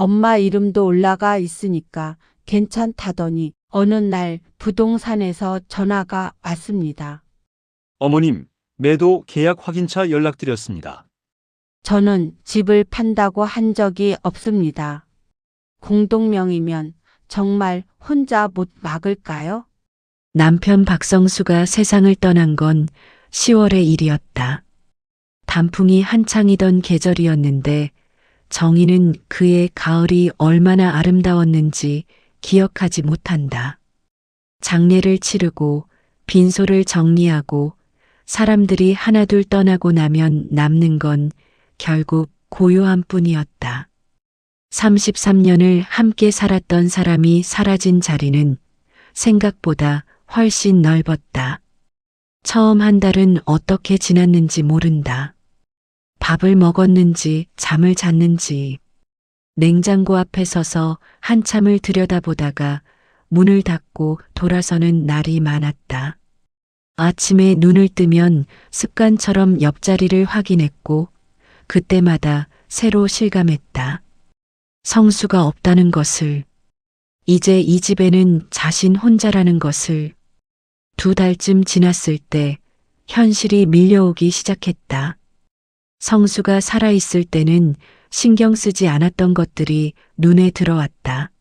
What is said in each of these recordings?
엄마 이름도 올라가 있으니까 괜찮다더니 어느 날 부동산에서 전화가 왔습니다. 어머님, 매도 계약 확인차 연락드렸습니다. 저는 집을 판다고 한 적이 없습니다. 공동명의면 정말 혼자 못 막을까요? 남편 박성수가 세상을 떠난 건 10월의 일이었다. 단풍이 한창이던 계절이었는데 정희는 그의 가을이 얼마나 아름다웠는지 기억하지 못한다. 장례를 치르고 빈소를 정리하고 사람들이 하나둘 떠나고 나면 남는 건 결국 고요함 뿐이었다. 33년을 함께 살았던 사람이 사라진 자리는 생각보다 훨씬 넓었다. 처음 한 달은 어떻게 지났는지 모른다. 밥을 먹었는지 잠을 잤는지 냉장고 앞에 서서 한참을 들여다보다가 문을 닫고 돌아서는 날이 많았다. 아침에 눈을 뜨면 습관처럼 옆자리를 확인했고 그때마다 새로 실감했다. 성수가 없다는 것을, 이제 이 집에는 자신 혼자라는 것을. 2달쯤 지났을 때 현실이 밀려오기 시작했다. 성수가 살아있을 때는 신경 쓰지 않았던 것들이 눈에 들어왔다.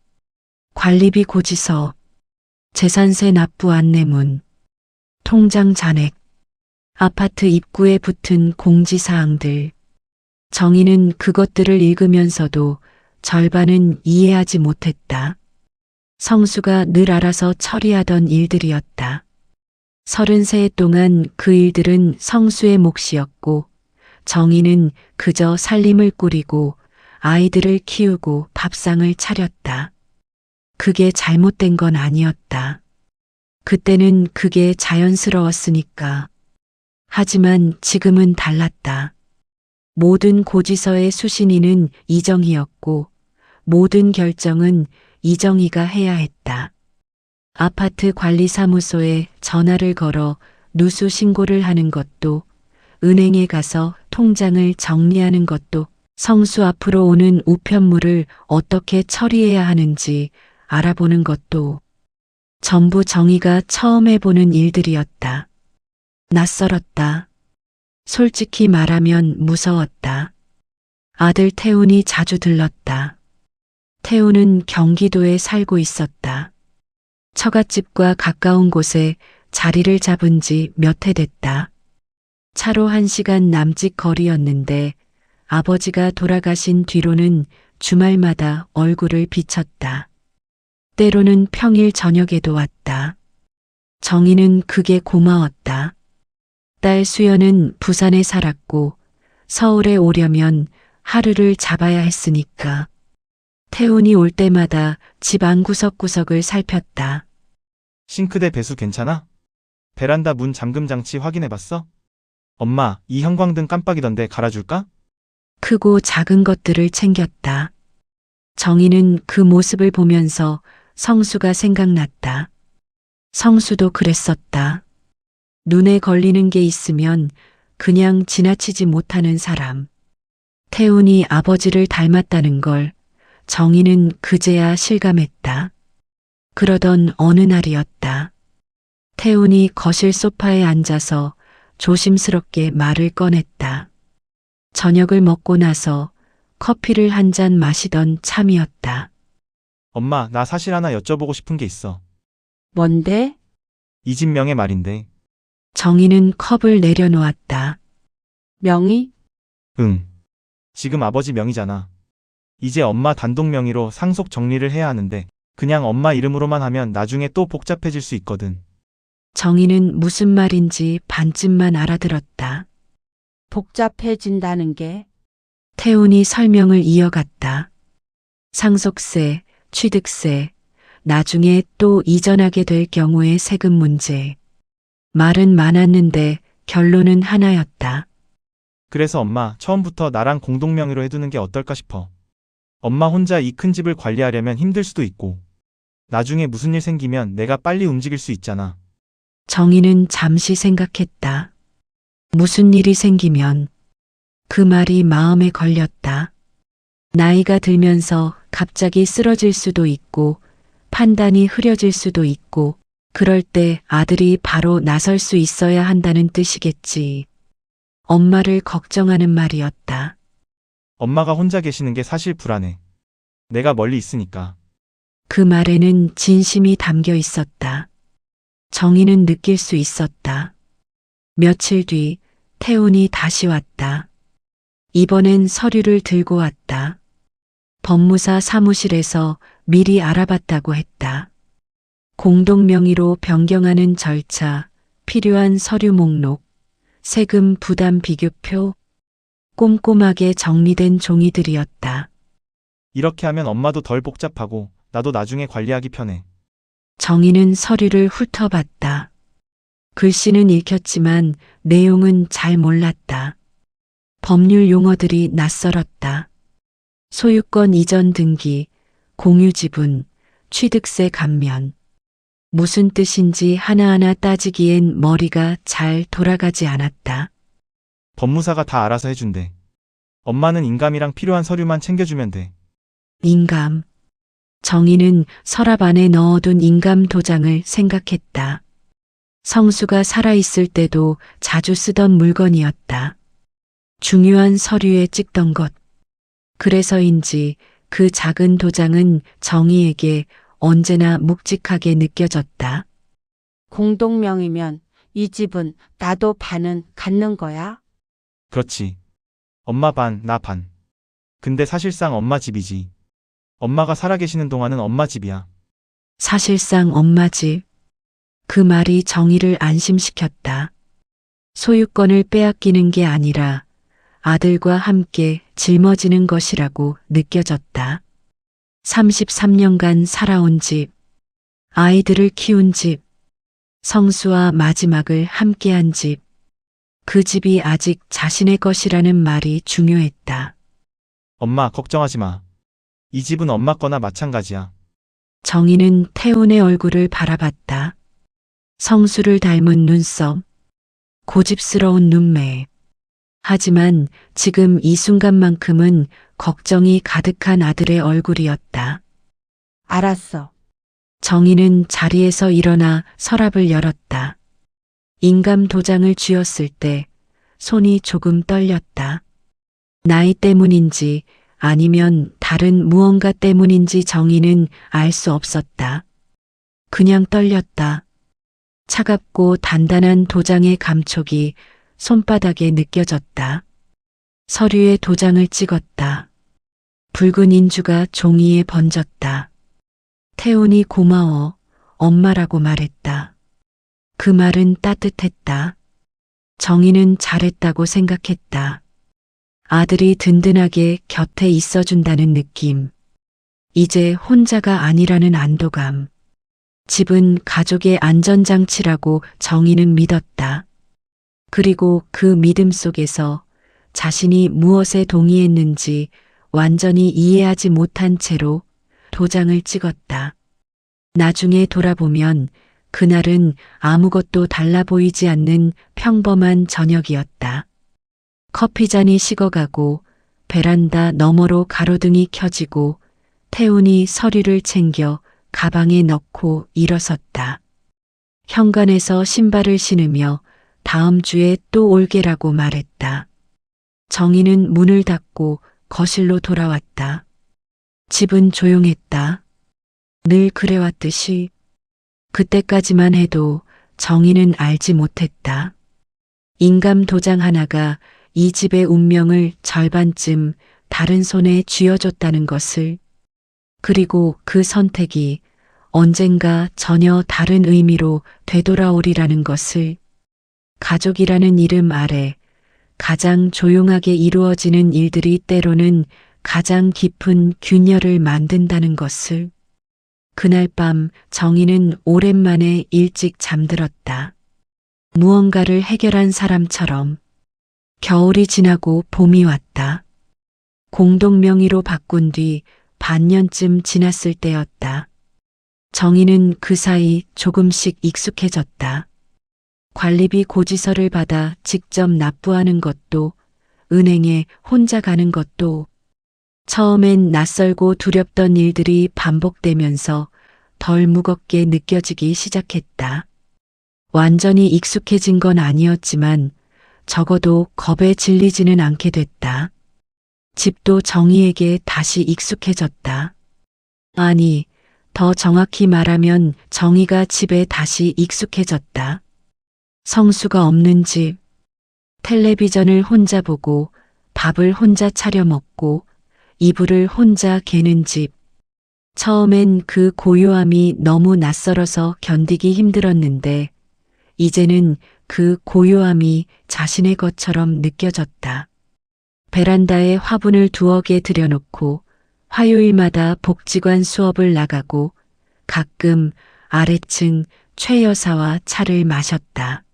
관리비 고지서, 재산세 납부 안내문, 통장 잔액, 아파트 입구에 붙은 공지사항들. 정희는 그것들을 읽으면서도 절반은 이해하지 못했다. 성수가 늘 알아서 처리하던 일들이었다. 33해 동안 그 일들은 성수의 몫이었고 정희는 그저 살림을 꾸리고 아이들을 키우고 밥상을 차렸다. 그게 잘못된 건 아니었다. 그때는 그게 자연스러웠으니까. 하지만 지금은 달랐다. 모든 고지서의 수신인은 이정희였고 모든 결정은 이정희가 해야 했다. 아파트 관리사무소에 전화를 걸어 누수 신고를 하는 것도, 은행에 가서 통장을 정리하는 것도, 성수 앞으로 오는 우편물을 어떻게 처리해야 하는지 알아보는 것도 전부 정희가 처음 해보는 일들이었다. 낯설었다. 솔직히 말하면 무서웠다. 아들 태훈이 자주 들렀다. 태훈은 경기도에 살고 있었다. 처갓집과 가까운 곳에 자리를 잡은 지 몇 해 됐다. 차로 1시간 남짓 거리였는데 아버지가 돌아가신 뒤로는 주말마다 얼굴을 비쳤다. 때로는 평일 저녁에도 왔다. 정희는 그게 고마웠다. 딸 수연은 부산에 살았고 서울에 오려면 하루를 잡아야 했으니까. 태훈이 올 때마다 집 안 구석구석을 살폈다. 싱크대 배수 괜찮아? 베란다 문 잠금 장치 확인해봤어? 엄마, 이 형광등 깜빡이던데 갈아줄까? 크고 작은 것들을 챙겼다. 정희는 그 모습을 보면서 성수가 생각났다. 성수도 그랬었다. 눈에 걸리는 게 있으면 그냥 지나치지 못하는 사람. 태훈이 아버지를 닮았다는 걸 정희는 그제야 실감했다. 그러던 어느 날이었다. 태훈이 거실 소파에 앉아서 조심스럽게 말을 꺼냈다. 저녁을 먹고 나서 커피를 한 잔 마시던 참이었다. 엄마, 나 사실 하나 여쭤보고 싶은 게 있어. 뭔데? 이 집 명의 말인데. 정희는 컵을 내려놓았다. 명의? 응. 지금 아버지 명의잖아. 이제 엄마 단독 명의로 상속 정리를 해야 하는데 그냥 엄마 이름으로만 하면 나중에 또 복잡해질 수 있거든. 정희는 무슨 말인지 반쯤만 알아들었다. 복잡해진다는 게? 태훈이 설명을 이어갔다. 상속세, 취득세, 나중에 또 이전하게 될 경우의 세금 문제. 말은 많았는데 결론은 하나였다. 그래서 엄마, 처음부터 나랑 공동명의로 해두는 게 어떨까 싶어. 엄마 혼자 이 큰 집을 관리하려면 힘들 수도 있고 나중에 무슨 일 생기면 내가 빨리 움직일 수 있잖아. 정희는 잠시 생각했다. 무슨 일이 생기면. 그 말이 마음에 걸렸다. 나이가 들면서 갑자기 쓰러질 수도 있고 판단이 흐려질 수도 있고 그럴 때 아들이 바로 나설 수 있어야 한다는 뜻이겠지. 엄마를 걱정하는 말이었다. 엄마가 혼자 계시는 게 사실 불안해. 내가 멀리 있으니까. 그 말에는 진심이 담겨 있었다. 정희는 느낄 수 있었다. 며칠 뒤 태훈이 다시 왔다. 이번엔 서류를 들고 왔다. 법무사 사무실에서 미리 알아봤다고 했다. 공동명의로 변경하는 절차, 필요한 서류 목록, 세금 부담 비교표, 꼼꼼하게 정리된 종이들이었다. 이렇게 하면 엄마도 덜 복잡하고 나도 나중에 관리하기 편해. 정희는 서류를 훑어봤다. 글씨는 읽혔지만 내용은 잘 몰랐다. 법률 용어들이 낯설었다. 소유권 이전 등기, 공유지분, 취득세 감면. 무슨 뜻인지 하나하나 따지기엔 머리가 잘 돌아가지 않았다. 법무사가 다 알아서 해준대. 엄마는 인감이랑 필요한 서류만 챙겨주면 돼. 인감. 정희는 서랍 안에 넣어둔 인감 도장을 생각했다. 성수가 살아있을 때도 자주 쓰던 물건이었다. 중요한 서류에 찍던 것. 그래서인지 그 작은 도장은 정희에게 언제나 묵직하게 느껴졌다. 공동명의면 이 집은 나도 반은 갖는 거야? 그렇지. 엄마 반, 나 반. 근데 사실상 엄마 집이지. 엄마가 살아계시는 동안은 엄마 집이야. 사실상 엄마 집. 그 말이 정희를 안심시켰다. 소유권을 빼앗기는 게 아니라 아들과 함께 짊어지는 것이라고 느껴졌다. 33년간 살아온 집, 아이들을 키운 집, 성수와 마지막을 함께한 집, 그 집이 아직 자신의 것이라는 말이 중요했다. 엄마, 걱정하지 마. 이 집은 엄마 거나 마찬가지야. 정희는 태훈의 얼굴을 바라봤다. 성수를 닮은 눈썹, 고집스러운 눈매. 하지만 지금 이 순간만큼은 걱정이 가득한 아들의 얼굴이었다. 알았어. 정희는 자리에서 일어나 서랍을 열었다. 인감 도장을 쥐었을 때 손이 조금 떨렸다. 나이 때문인지 아니면 다른 무언가 때문인지 정희는 알 수 없었다. 그냥 떨렸다. 차갑고 단단한 도장의 감촉이 손바닥에 느껴졌다. 서류에 도장을 찍었다. 붉은 인주가 종이에 번졌다. 태훈이 고마워, 엄마라고 말했다. 그 말은 따뜻했다. 정희는 잘했다고 생각했다. 아들이 든든하게 곁에 있어준다는 느낌. 이제 혼자가 아니라는 안도감. 집은 가족의 안전장치라고 정희는 믿었다. 그리고 그 믿음 속에서 자신이 무엇에 동의했는지 완전히 이해하지 못한 채로 도장을 찍었다. 나중에 돌아보면 그날은 아무것도 달라 보이지 않는 평범한 저녁이었다. 커피잔이 식어가고 베란다 너머로 가로등이 켜지고 태훈이 서류를 챙겨 가방에 넣고 일어섰다. 현관에서 신발을 신으며 다음 주에 또 올게라고 말했다. 정희는 문을 닫고 거실로 돌아왔다. 집은 조용했다. 늘 그래왔듯이. 그때까지만 해도 정희는 알지 못했다. 인감 도장 하나가 이 집의 운명을 절반쯤 다른 손에 쥐어줬다는 것을. 그리고 그 선택이 언젠가 전혀 다른 의미로 되돌아오리라는 것을. 가족이라는 이름 아래 가장 조용하게 이루어지는 일들이 때로는 가장 깊은 균열을 만든다는 것을. 그날 밤 정희는 오랜만에 일찍 잠들었다. 무언가를 해결한 사람처럼. 겨울이 지나고 봄이 왔다. 공동명의로 바꾼 뒤 반년쯤 지났을 때였다. 정희는 그 사이 조금씩 익숙해졌다. 관리비 고지서를 받아 직접 납부하는 것도, 은행에 혼자 가는 것도, 처음엔 낯설고 두렵던 일들이 반복되면서 덜 무겁게 느껴지기 시작했다. 완전히 익숙해진 건 아니었지만 적어도 겁에 질리지는 않게 됐다. 집도 정희에게 다시 익숙해졌다. 아니, 더 정확히 말하면 정희가 집에 다시 익숙해졌다. 성수가 없는 집, 텔레비전을 혼자 보고 밥을 혼자 차려 먹고 이불을 혼자 개는 집. 처음엔 그 고요함이 너무 낯설어서 견디기 힘들었는데 이제는 그 고요함이 자신의 것처럼 느껴졌다. 베란다에 화분을 두어 개 들여놓고 화요일마다 복지관 수업을 나가고 가끔 아래층 최 여사와 차를 마셨다.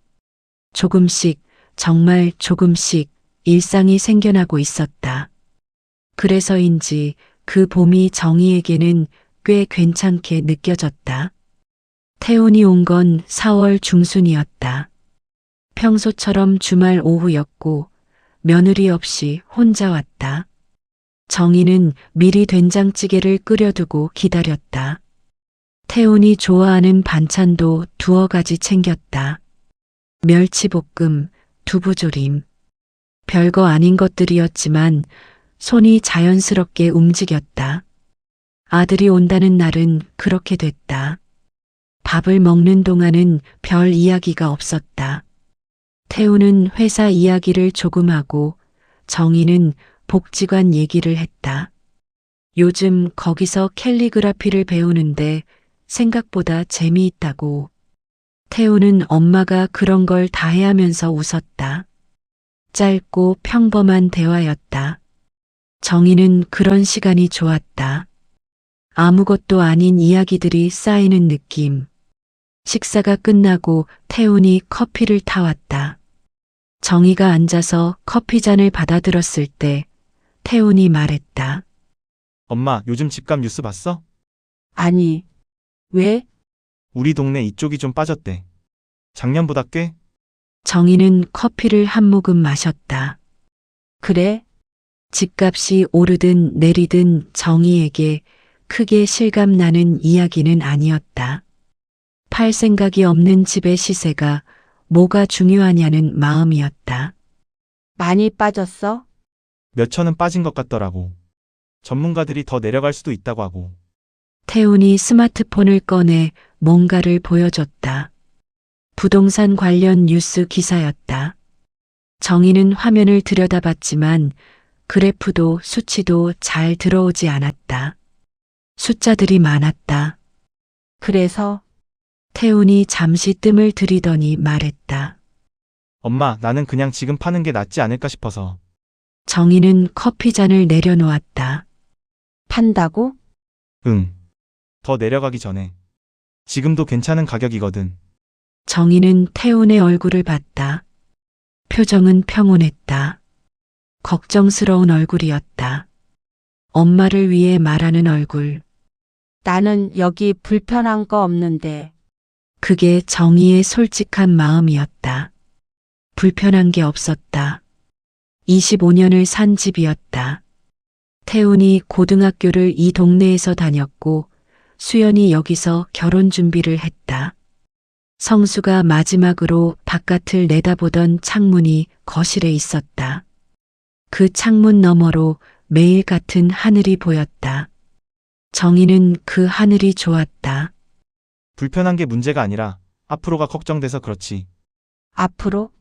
조금씩, 정말 조금씩 일상이 생겨나고 있었다. 그래서인지 그 봄이 정희에게는 꽤 괜찮게 느껴졌다. 태훈이 온 건 4월 중순이었다. 평소처럼 주말 오후였고 며느리 없이 혼자 왔다. 정희는 미리 된장찌개를 끓여두고 기다렸다. 태훈이 좋아하는 반찬도 두어 가지 챙겼다. 멸치볶음, 두부조림. 별거 아닌 것들이었지만 손이 자연스럽게 움직였다. 아들이 온다는 날은 그렇게 됐다. 밥을 먹는 동안은 별 이야기가 없었다. 태우는 회사 이야기를 조금 하고 정희는 복지관 얘기를 했다. 요즘 거기서 캘리그라피를 배우는데 생각보다 재미있다고. 태우는 엄마가 그런 걸 다 해하면서 웃었다. 짧고 평범한 대화였다. 정희는 그런 시간이 좋았다. 아무것도 아닌 이야기들이 쌓이는 느낌. 식사가 끝나고 태훈이 커피를 타왔다. 정희가 앉아서 커피잔을 받아들었을 때 태훈이 말했다. 엄마, 요즘 집값 뉴스 봤어? 아니, 왜? 우리 동네 이쪽이 좀 빠졌대. 작년보다 꽤? 정희는 커피를 한 모금 마셨다. 그래? 집값이 오르든 내리든 정희에게 크게 실감나는 이야기는 아니었다. 팔 생각이 없는 집의 시세가 뭐가 중요하냐는 마음이었다. 많이 빠졌어? 몇 천은 빠진 것 같더라고. 전문가들이 더 내려갈 수도 있다고 하고. 태훈이 스마트폰을 꺼내 뭔가를 보여줬다. 부동산 관련 뉴스 기사였다. 정희는 화면을 들여다봤지만 그래프도 수치도 잘 들어오지 않았다. 숫자들이 많았다. 그래서 태훈이 잠시 뜸을 들이더니 말했다. 엄마, 나는 그냥 지금 파는 게 낫지 않을까 싶어서. 정희는 커피잔을 내려놓았다. 판다고? 응. 더 내려가기 전에. 지금도 괜찮은 가격이거든. 정희는 태훈의 얼굴을 봤다. 표정은 평온했다. 걱정스러운 얼굴이었다. 엄마를 위해 말하는 얼굴. 나는 여기 불편한 거 없는데. 그게 정희의 솔직한 마음이었다. 불편한 게 없었다. 25년을 산 집이었다. 태훈이 고등학교를 이 동네에서 다녔고 수연이 여기서 결혼 준비를 했다. 성수가 마지막으로 바깥을 내다보던 창문이 거실에 있었다. 그 창문 너머로 매일 같은 하늘이 보였다. 정희는 그 하늘이 좋았다. 불편한 게 문제가 아니라 앞으로가 걱정돼서 그렇지. 앞으로?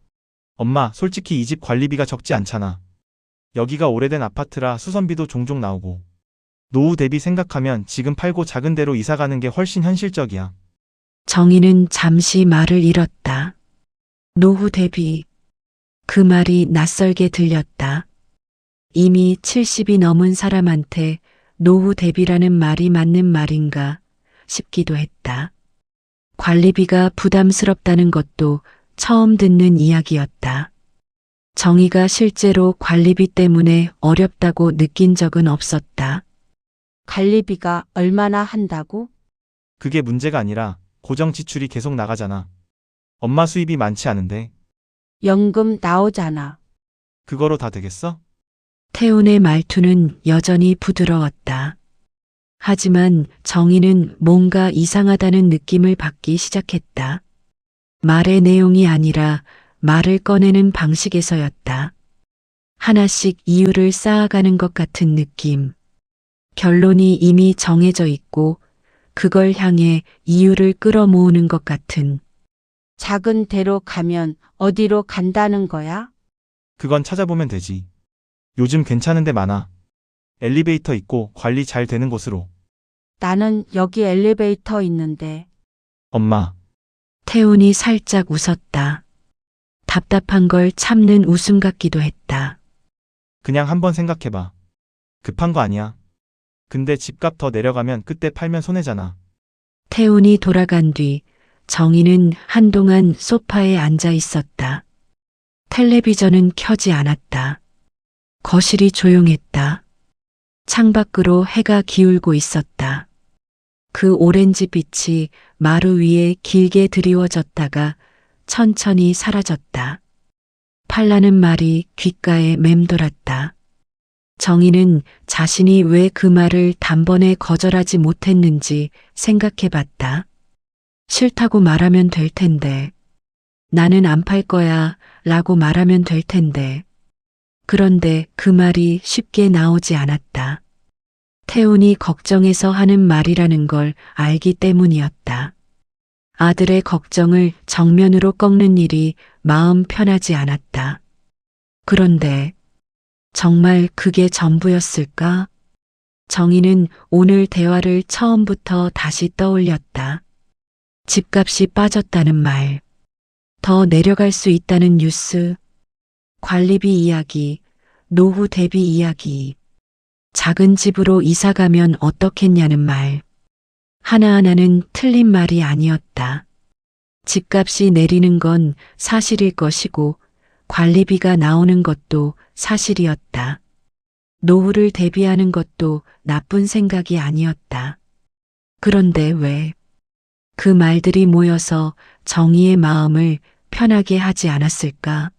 엄마, 솔직히 이 집 관리비가 적지 않잖아. 여기가 오래된 아파트라 수선비도 종종 나오고. 노후 대비 생각하면 지금 팔고 작은 데로 이사 가는 게 훨씬 현실적이야. 정희는 잠시 말을 잃었다. 노후 대비. 그 말이 낯설게 들렸다. 이미 70이 넘은 사람한테 노후 대비라는 말이 맞는 말인가 싶기도 했다. 관리비가 부담스럽다는 것도 처음 듣는 이야기였다. 정희가 실제로 관리비 때문에 어렵다고 느낀 적은 없었다. 관리비가 얼마나 한다고? 그게 문제가 아니라 고정 지출이 계속 나가잖아. 엄마 수입이 많지 않은데 연금 나오잖아. 그거로 다 되겠어? 태훈의 말투는 여전히 부드러웠다. 하지만 정희는 뭔가 이상하다는 느낌을 받기 시작했다. 말의 내용이 아니라 말을 꺼내는 방식에서였다. 하나씩 이유를 쌓아가는 것 같은 느낌. 결론이 이미 정해져 있고 그걸 향해 이유를 끌어모으는 것 같은. 작은 데로 가면 어디로 간다는 거야? 그건 찾아보면 되지. 요즘 괜찮은 데 많아. 엘리베이터 있고 관리 잘 되는 곳으로. 나는 여기 엘리베이터 있는데. 엄마, 태훈이 살짝 웃었다. 답답한 걸 참는 웃음 같기도 했다. 그냥 한번 생각해봐. 급한 거 아니야. 근데 집값 더 내려가면 그때 팔면 손해잖아. 태훈이 돌아간 뒤 정희는 한동안 소파에 앉아 있었다. 텔레비전은 켜지 않았다. 거실이 조용했다. 창밖으로 해가 기울고 있었다. 그 오렌지 빛이 마루 위에 길게 드리워졌다가 천천히 사라졌다. 팔라는 말이 귓가에 맴돌았다. 정희는 자신이 왜 그 말을 단번에 거절하지 못했는지 생각해 봤다. 싫다고 말하면 될 텐데. 나는 안 팔 거야 라고 말하면 될 텐데. 그런데 그 말이 쉽게 나오지 않았다. 태훈이 걱정해서 하는 말이라는 걸 알기 때문이었다. 아들의 걱정을 정면으로 꺾는 일이 마음 편하지 않았다. 그런데 정말 그게 전부였을까? 정희는 오늘 대화를 처음부터 다시 떠올렸다. 집값이 빠졌다는 말, 더 내려갈 수 있다는 뉴스, 관리비 이야기, 노후 대비 이야기, 작은 집으로 이사 가면 어떻겠냐는 말. 하나하나는 틀린 말이 아니었다. 집값이 내리는 건 사실일 것이고 관리비가 나오는 것도 사실이었다. 노후를 대비하는 것도 나쁜 생각이 아니었다. 그런데 왜 그 말들이 모여서 정희의 마음을 편하게 하지 않았을까?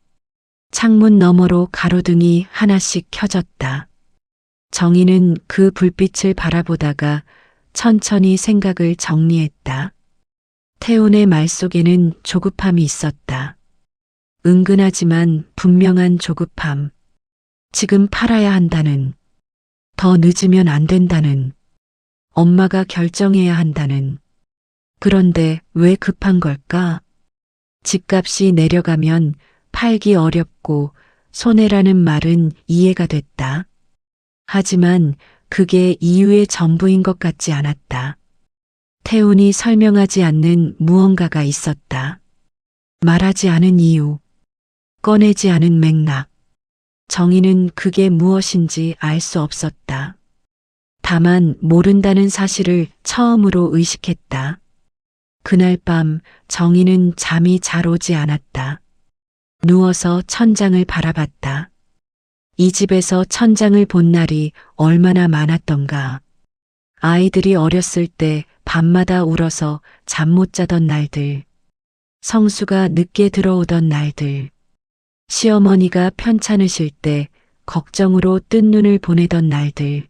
창문 너머로 가로등이 하나씩 켜졌다. 정희는 그 불빛을 바라보다가 천천히 생각을 정리했다. 태훈의 말 속에는 조급함이 있었다. 은근하지만 분명한 조급함. 지금 팔아야 한다는, 더 늦으면 안 된다는, 엄마가 결정해야 한다는. 그런데 왜 급한 걸까? 집값이 내려가면 팔기 어렵고 손해라는 말은 이해가 됐다. 하지만 그게 이유의 전부인 것 같지 않았다. 태훈이 설명하지 않는 무언가가 있었다. 말하지 않은 이유, 꺼내지 않은 맥락. 정희는 그게 무엇인지 알 수 없었다. 다만 모른다는 사실을 처음으로 의식했다. 그날 밤 정희는 잠이 잘 오지 않았다. 누워서 천장을 바라봤다. 이 집에서 천장을 본 날이 얼마나 많았던가. 아이들이 어렸을 때 밤마다 울어서 잠 못 자던 날들. 성수가 늦게 들어오던 날들. 시어머니가 편찮으실 때 걱정으로 뜬 눈을 보내던 날들.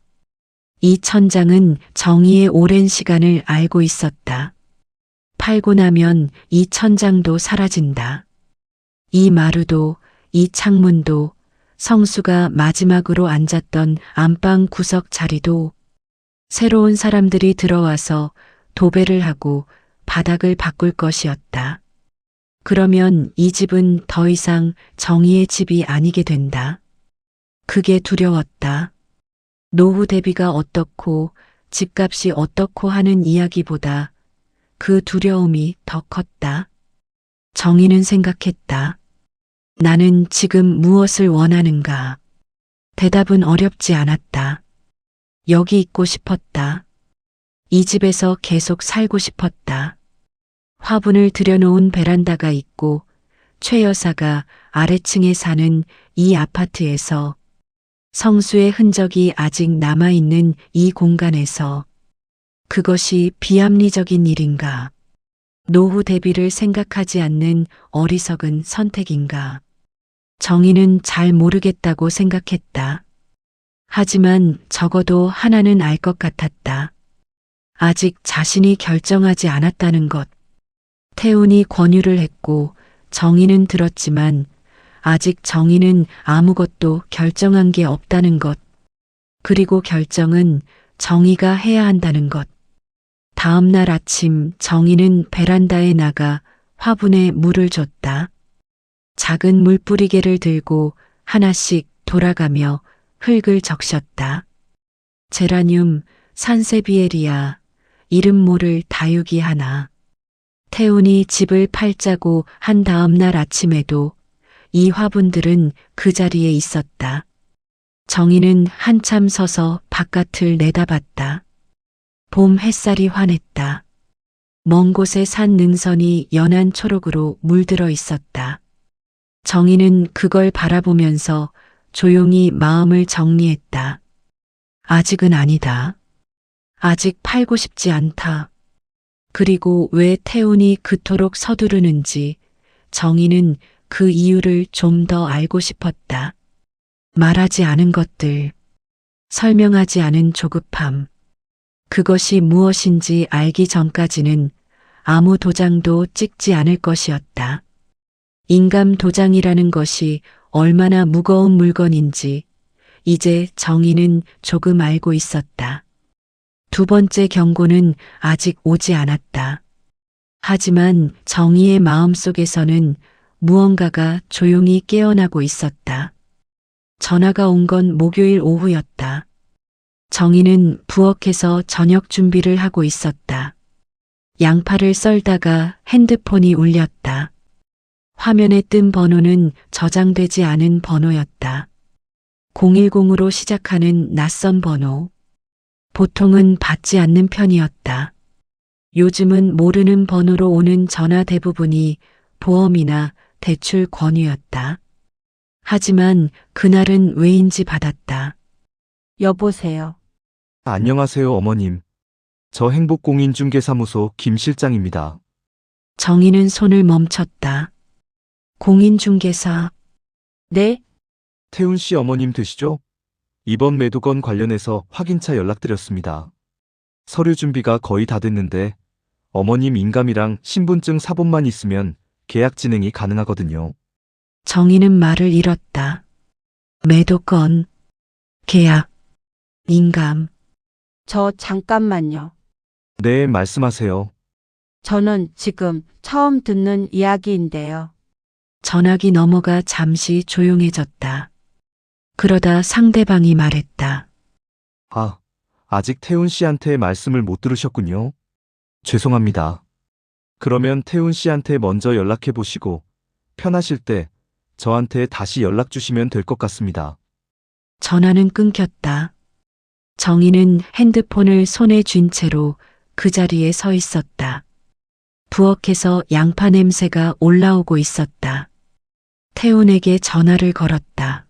이 천장은 정희의 오랜 시간을 알고 있었다. 팔고 나면 이 천장도 사라진다. 이 마루도, 이 창문도, 성수가 마지막으로 앉았던 안방 구석 자리도, 새로운 사람들이 들어와서 도배를 하고 바닥을 바꿀 것이었다. 그러면 이 집은 더 이상 정희의 집이 아니게 된다. 그게 두려웠다. 노후 대비가 어떻고 집값이 어떻고 하는 이야기보다 그 두려움이 더 컸다. 정희는 생각했다. 나는 지금 무엇을 원하는가? 대답은 어렵지 않았다. 여기 있고 싶었다. 이 집에서 계속 살고 싶었다. 화분을 들여놓은 베란다가 있고 최 여사가 아래층에 사는 이 아파트에서 성수의 흔적이 아직 남아있는 이 공간에서 그것이 비합리적인 일인가? 노후 대비를 생각하지 않는 어리석은 선택인가? 정희는 잘 모르겠다고 생각했다. 하지만 적어도 하나는 알 것 같았다. 아직 자신이 결정하지 않았다는 것. 태훈이 권유를 했고 정희는 들었지만 아직 정희는 아무것도 결정한 게 없다는 것. 그리고 결정은 정희가 해야 한다는 것. 다음 날 아침 정희는 베란다에 나가 화분에 물을 줬다. 작은 물뿌리개를 들고 하나씩 돌아가며 흙을 적셨다. 제라늄, 산세비에리아, 이름 모를 다육이 하나. 태훈이 집을 팔자고 한 다음 날 아침에도 이 화분들은 그 자리에 있었다. 정희는 한참 서서 바깥을 내다봤다. 봄 햇살이 환했다. 먼 곳에 산 능선이 연한 초록으로 물들어 있었다. 정희는 그걸 바라보면서 조용히 마음을 정리했다. 아직은 아니다. 아직 팔고 싶지 않다. 그리고 왜 태훈이 그토록 서두르는지 정희는 그 이유를 좀 더 알고 싶었다. 말하지 않은 것들, 설명하지 않은 조급함. 그것이 무엇인지 알기 전까지는 아무 도장도 찍지 않을 것이었다. 인감 도장이라는 것이 얼마나 무거운 물건인지 이제 정희는 조금 알고 있었다. 두 번째 경고는 아직 오지 않았다. 하지만 정희의 마음속에서는 무언가가 조용히 깨어나고 있었다. 전화가 온 건 목요일 오후였다. 정희는 부엌에서 저녁 준비를 하고 있었다. 양파를 썰다가 핸드폰이 울렸다. 화면에 뜬 번호는 저장되지 않은 번호였다. 010으로 시작하는 낯선 번호. 보통은 받지 않는 편이었다. 요즘은 모르는 번호로 오는 전화 대부분이 보험이나 대출 권유였다. 하지만 그날은 왜인지 받았다. 여보세요. 안녕하세요, 어머님. 저 행복공인중개사무소 김 실장입니다. 정희는 손을 멈췄다. 공인중개사. 네? 태훈 씨 어머님 되시죠? 이번 매도건 관련해서 확인차 연락드렸습니다. 서류 준비가 거의 다 됐는데 어머님 인감이랑 신분증 사본만 있으면 계약 진행이 가능하거든요. 정희는 말을 잃었다. 매도건, 계약, 인감. 저 잠깐만요. 네, 말씀하세요. 저는 지금 처음 듣는 이야기인데요. 전화기 넘어가 잠시 조용해졌다. 그러다 상대방이 말했다. 아, 아직 태훈 씨한테 말씀을 못 들으셨군요. 죄송합니다. 그러면 태훈 씨한테 먼저 연락해 보시고 편하실 때 저한테 다시 연락 주시면 될 것 같습니다. 전화는 끊겼다. 정희는 핸드폰을 손에 쥔 채로 그 자리에 서 있었다. 부엌에서 양파 냄새가 올라오고 있었다. 태훈에게 전화를 걸었다.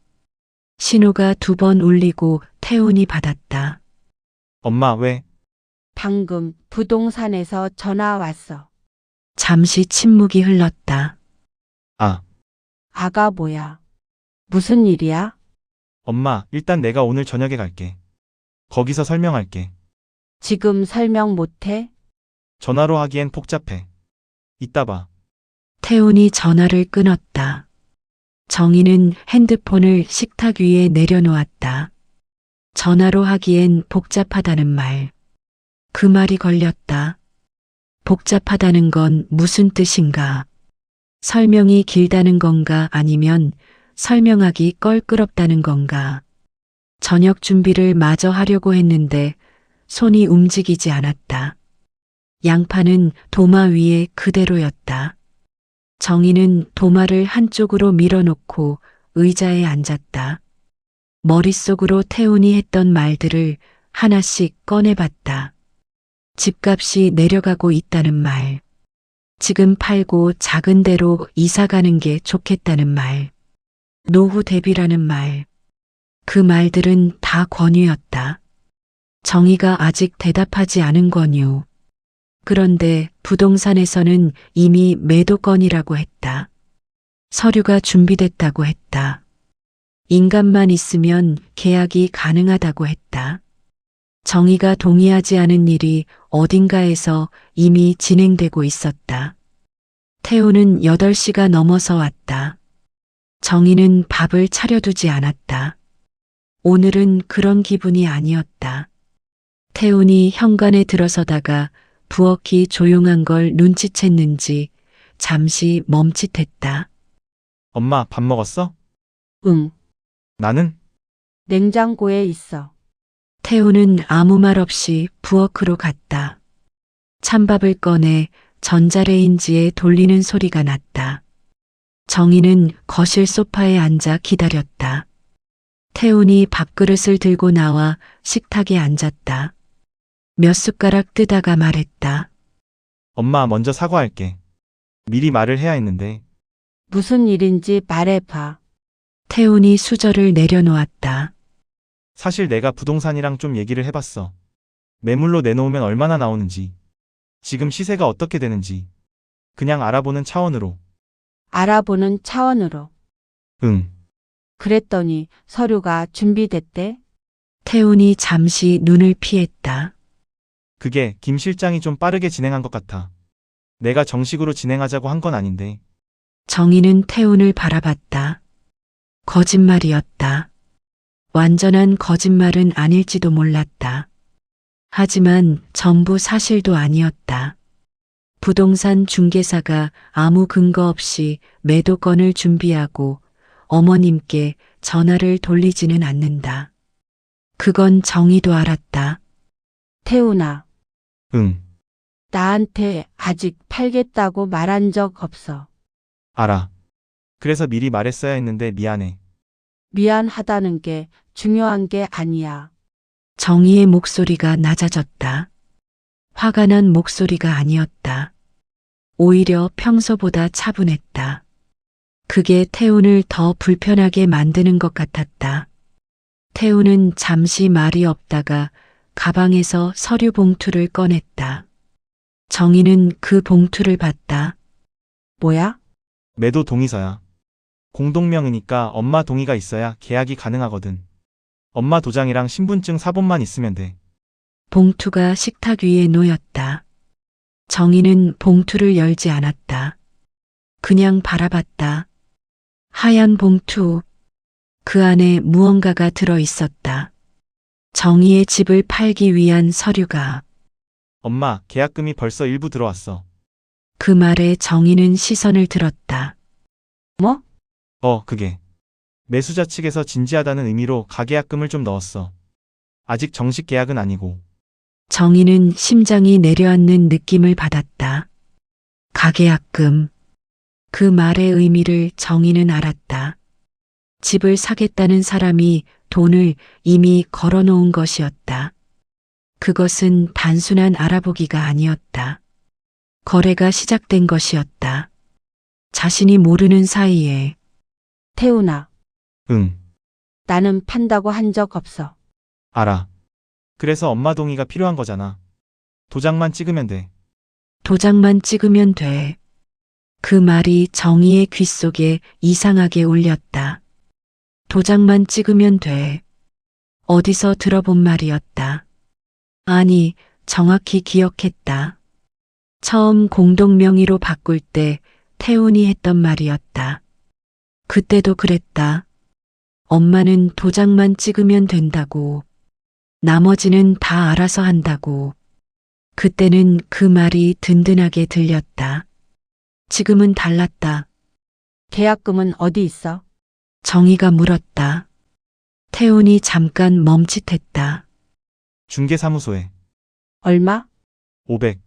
신호가 2번 울리고 태훈이 받았다. 엄마, 왜? 방금 부동산에서 전화 왔어. 잠시 침묵이 흘렀다. 아, 아가 뭐야? 무슨 일이야? 엄마, 일단 내가 오늘 저녁에 갈게. 거기서 설명할게. 지금 설명 못해? 전화로 하기엔 복잡해. 이따 봐. 태훈이 전화를 끊었다. 정희는 핸드폰을 식탁 위에 내려놓았다. 전화로 하기엔 복잡하다는 말. 그 말이 걸렸다. 복잡하다는 건 무슨 뜻인가? 설명이 길다는 건가 아니면 설명하기 껄끄럽다는 건가? 저녁 준비를 마저 하려고 했는데 손이 움직이지 않았다. 양파는 도마 위에 그대로였다. 정희는 도마를 한쪽으로 밀어놓고 의자에 앉았다. 머릿속으로 태훈이 했던 말들을 하나씩 꺼내봤다. 집값이 내려가고 있다는 말. 지금 팔고 작은 데로 이사 가는 게 좋겠다는 말. 노후 대비라는 말. 그 말들은 다 권유였다. 정희가 아직 대답하지 않은 권유. 그런데 부동산에서는 이미 매도건이라고 했다. 서류가 준비됐다고 했다. 인감만 있으면 계약이 가능하다고 했다. 정희가 동의하지 않은 일이 어딘가에서 이미 진행되고 있었다. 태우는 8시가 넘어서 왔다. 정희는 밥을 차려두지 않았다. 오늘은 그런 기분이 아니었다. 태훈이 현관에 들어서다가 부엌이 조용한 걸 눈치챘는지 잠시 멈칫했다. 엄마, 밥 먹었어? 응, 나는? 냉장고에 있어. 태훈은 아무 말 없이 부엌으로 갔다. 찬밥을 꺼내 전자레인지에 돌리는 소리가 났다. 정희는 거실 소파에 앉아 기다렸다. 태훈이 밥그릇을 들고 나와 식탁에 앉았다. 몇 숟가락 뜨다가 말했다. 엄마, 먼저 사과할게. 미리 말을 해야 했는데. 무슨 일인지 말해봐. 태훈이 수저를 내려놓았다. 사실 내가 부동산이랑 좀 얘기를 해봤어. 매물로 내놓으면 얼마나 나오는지, 지금 시세가 어떻게 되는지, 그냥 알아보는 차원으로. 알아보는 차원으로. 응. 그랬더니 서류가 준비됐대? 태훈이 잠시 눈을 피했다. 그게 김 실장이 좀 빠르게 진행한 것 같아. 내가 정식으로 진행하자고 한 건 아닌데. 정희는 태훈을 바라봤다. 거짓말이었다. 완전한 거짓말은 아닐지도 몰랐다. 하지만 전부 사실도 아니었다. 부동산 중개사가 아무 근거 없이 매도건을 준비하고 어머님께 전화를 돌리지는 않는다. 그건 정희도 알았다. 태훈아, 응, 나한테 아직 팔겠다고 말한 적 없어. 알아. 그래서 미리 말했어야 했는데 미안해. 미안하다는 게 중요한 게 아니야. 정희의 목소리가 낮아졌다. 화가 난 목소리가 아니었다. 오히려 평소보다 차분했다. 그게 태훈을 더 불편하게 만드는 것 같았다. 태훈은 잠시 말이 없다가 가방에서 서류 봉투를 꺼냈다. 정희는 그 봉투를 봤다. 뭐야? 매도 동의서야. 공동명의니까 엄마 동의가 있어야 계약이 가능하거든. 엄마 도장이랑 신분증 사본만 있으면 돼. 봉투가 식탁 위에 놓였다. 정희는 봉투를 열지 않았다. 그냥 바라봤다. 하얀 봉투. 그 안에 무언가가 들어 있었다. 정희의 집을 팔기 위한 서류가. 엄마, 계약금이 벌써 일부 들어왔어. 그 말에 정희는 시선을 들었다. 뭐? 그게. 매수자 측에서 진지하다는 의미로 가계약금을 좀 넣었어. 아직 정식 계약은 아니고. 정희는 심장이 내려앉는 느낌을 받았다. 가계약금. 그 말의 의미를 정희는 알았다. 집을 사겠다는 사람이 돈을 이미 걸어놓은 것이었다. 그것은 단순한 알아보기가 아니었다. 거래가 시작된 것이었다. 자신이 모르는 사이에. 태훈아, 응, 나는 판다고 한 적 없어. 알아. 그래서 엄마 동의가 필요한 거잖아. 도장만 찍으면 돼. 도장만 찍으면 돼. 그 말이 정희의 귓속에 이상하게 울렸다. 도장만 찍으면 돼. 어디서 들어본 말이었다. 아니, 정확히 기억했다. 처음 공동명의로 바꿀 때 태훈이 했던 말이었다. 그때도 그랬다. 엄마는 도장만 찍으면 된다고. 나머지는 다 알아서 한다고. 그때는 그 말이 든든하게 들렸다. 지금은 달랐다. 계약금은 어디 있어? 정희가 물었다. 태훈이 잠깐 멈칫했다. 중개사무소에. 얼마? 500.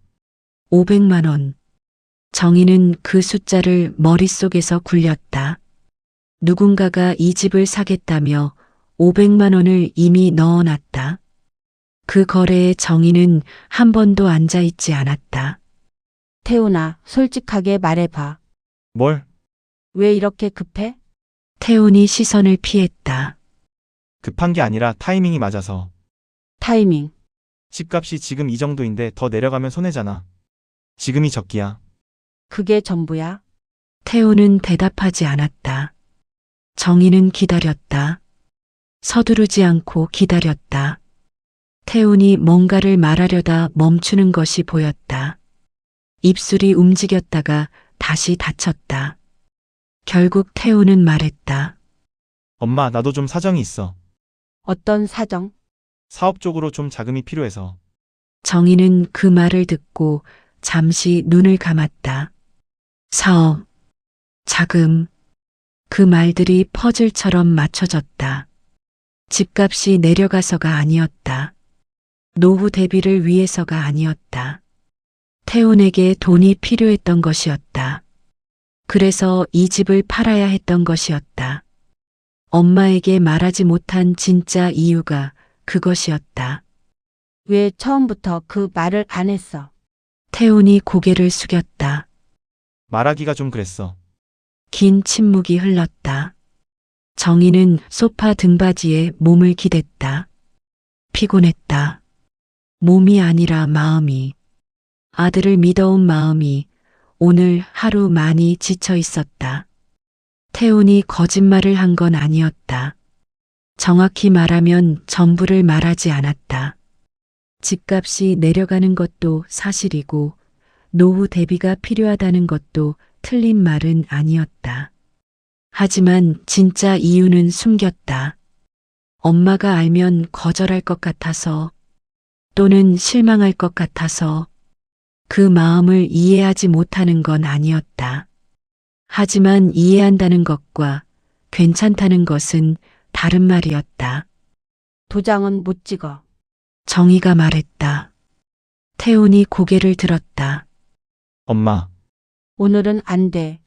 500만 원. 정희는 그 숫자를 머릿속에서 굴렸다. 누군가가 이 집을 사겠다며 500만 원을 이미 넣어놨다. 그 거래에 정희는 한 번도 앉아있지 않았다. 태훈아, 솔직하게 말해봐. 뭘? 왜 이렇게 급해? 태훈이 시선을 피했다. 급한 게 아니라 타이밍이 맞아서. 타이밍. 집값이 지금 이 정도인데 더 내려가면 손해잖아. 지금이 적기야. 그게 전부야? 태훈은 대답하지 않았다. 정희는 기다렸다. 서두르지 않고 기다렸다. 태훈이 뭔가를 말하려다 멈추는 것이 보였다. 입술이 움직였다가 다시 닫혔다. 결국 태훈은 말했다. 엄마, 나도 좀 사정이 있어. 어떤 사정? 사업적으로 좀 자금이 필요해서. 정희는 그 말을 듣고 잠시 눈을 감았다. 사업, 자금, 그 말들이 퍼즐처럼 맞춰졌다. 집값이 내려가서가 아니었다. 노후 대비를 위해서가 아니었다. 태훈에게 돈이 필요했던 것이었다. 그래서 이 집을 팔아야 했던 것이었다. 엄마에게 말하지 못한 진짜 이유가 그것이었다. 왜 처음부터 그 말을 안 했어? 태훈이 고개를 숙였다. 말하기가 좀 그랬어. 긴 침묵이 흘렀다. 정희는 소파 등받이에 몸을 기댔다. 피곤했다. 몸이 아니라 마음이. 아들을 믿어온 마음이 오늘 하루 많이 지쳐 있었다. 태훈이 거짓말을 한 건 아니었다. 정확히 말하면 전부를 말하지 않았다. 집값이 내려가는 것도 사실이고 노후 대비가 필요하다는 것도 틀린 말은 아니었다. 하지만 진짜 이유는 숨겼다. 엄마가 알면 거절할 것 같아서 또는 실망할 것 같아서 그 마음을 이해하지 못하는 건 아니었다. 하지만 이해한다는 것과 괜찮다는 것은 다른 말이었다. 도장은 못 찍어. 정희가 말했다. 태훈이 고개를 들었다. 엄마, 오늘은 안 돼.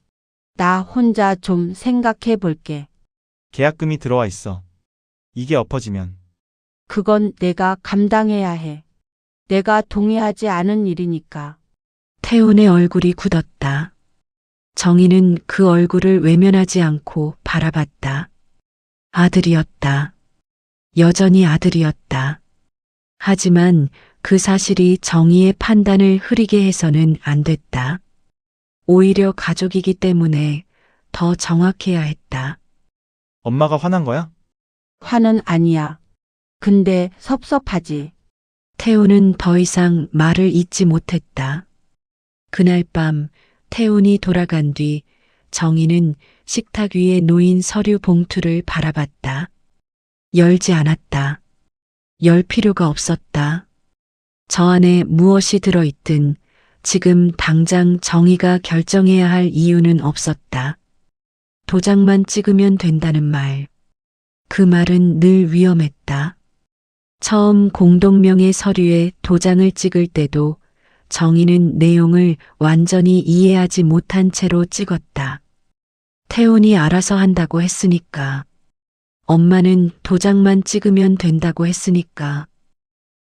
나 혼자 좀 생각해 볼게. 계약금이 들어와 있어. 이게 엎어지면. 그건 내가 감당해야 해. 내가 동의하지 않은 일이니까. 태훈의 얼굴이 굳었다. 정희는 그 얼굴을 외면하지 않고 바라봤다. 아들이었다. 여전히 아들이었다. 하지만 그 사실이 정희의 판단을 흐리게 해서는 안 됐다. 오히려 가족이기 때문에 더 정확해야 했다. 엄마가 화난 거야? 화는 아니야. 근데 섭섭하지. 태훈은 더 이상 말을 잇지 못했다. 그날 밤 태훈이 돌아간 뒤 정희는 식탁 위에 놓인 서류 봉투를 바라봤다. 열지 않았다. 열 필요가 없었다. 저 안에 무엇이 들어있든 지금 당장 정희가 결정해야 할 이유는 없었다. 도장만 찍으면 된다는 말. 그 말은 늘 위험했다. 처음 공동명의 서류에 도장을 찍을 때도 정희는 내용을 완전히 이해하지 못한 채로 찍었다. 태훈이 알아서 한다고 했으니까. 엄마는 도장만 찍으면 된다고 했으니까.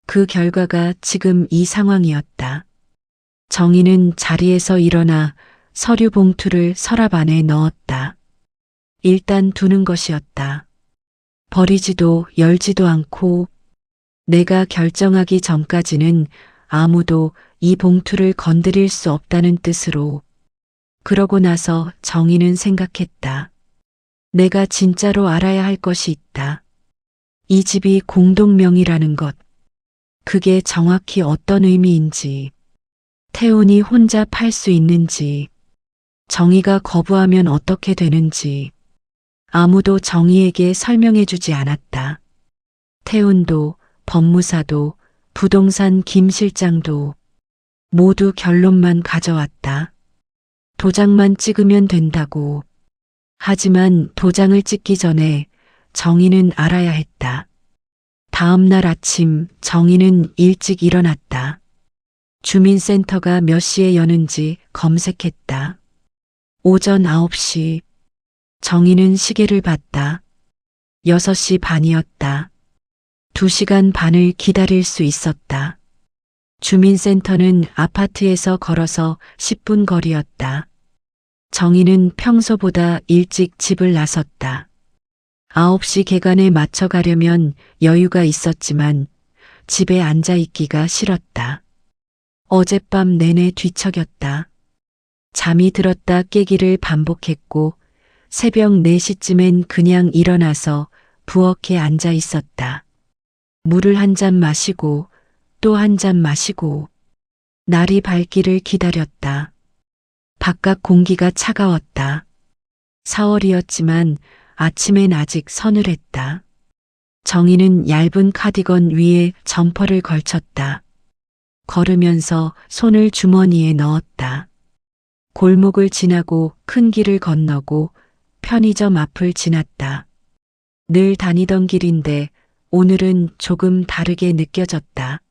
그 결과가 지금 이 상황이었다. 정희는 자리에서 일어나 서류 봉투를 서랍 안에 넣었다. 일단 두는 것이었다. 버리지도 열지도 않고 내가 결정하기 전까지는 아무도 이 봉투를 건드릴 수 없다는 뜻으로. 그러고 나서 정희는 생각했다. 내가 진짜로 알아야 할 것이 있다. 이 집이 공동명의라는 것. 그게 정확히 어떤 의미인지. 태훈이 혼자 팔 수 있는지. 정희가 거부하면 어떻게 되는지. 아무도 정희에게 설명해 주지 않았다. 태훈도 법무사도 부동산 김 실장도 모두 결론만 가져왔다. 도장만 찍으면 된다고. 하지만 도장을 찍기 전에 정희는 알아야 했다. 다음 날 아침 정희는 일찍 일어났다. 주민센터가 몇 시에 여는지 검색했다. 오전 9시. 정희는 시계를 봤다. 6시 반이었다. 2시간 반을 기다릴 수 있었다. 주민센터는 아파트에서 걸어서 10분 거리였다. 정희는 평소보다 일찍 집을 나섰다. 9시 개관에 맞춰 가려면 여유가 있었지만 집에 앉아 있기가 싫었다. 어젯밤 내내 뒤척였다. 잠이 들었다 깨기를 반복했고 새벽 4시쯤엔 그냥 일어나서 부엌에 앉아 있었다. 물을 한 잔 마시고 또 한 잔 마시고 날이 밝기를 기다렸다. 바깥 공기가 차가웠다. 4월이었지만 아침엔 아직 서늘했다. 정희는 얇은 카디건 위에 점퍼를 걸쳤다. 걸으면서 손을 주머니에 넣었다. 골목을 지나고 큰 길을 건너고 편의점 앞을 지났다. 늘 다니던 길인데 오늘은 조금 다르게 느껴졌다.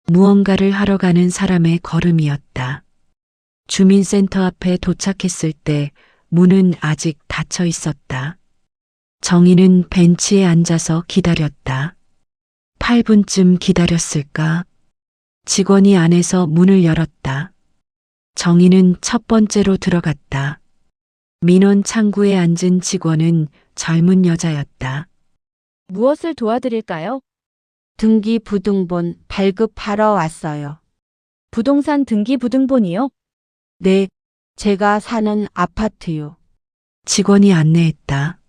무언가를 하러 가는 사람의 걸음이었다. 주민센터 앞에 도착했을 때 문은 아직 닫혀 있었다. 정희는 벤치에 앉아서 기다렸다. 8분쯤 기다렸을까? 직원이 안에서 문을 열었다. 정희는 첫 번째로 들어갔다. 민원 창구에 앉은 직원은 젊은 여자였다. 무엇을 도와드릴까요? 등기부등본 발급하러 왔어요. 부동산 등기부등본이요? 네, 제가 사는 아파트요. 직원이 안내했다.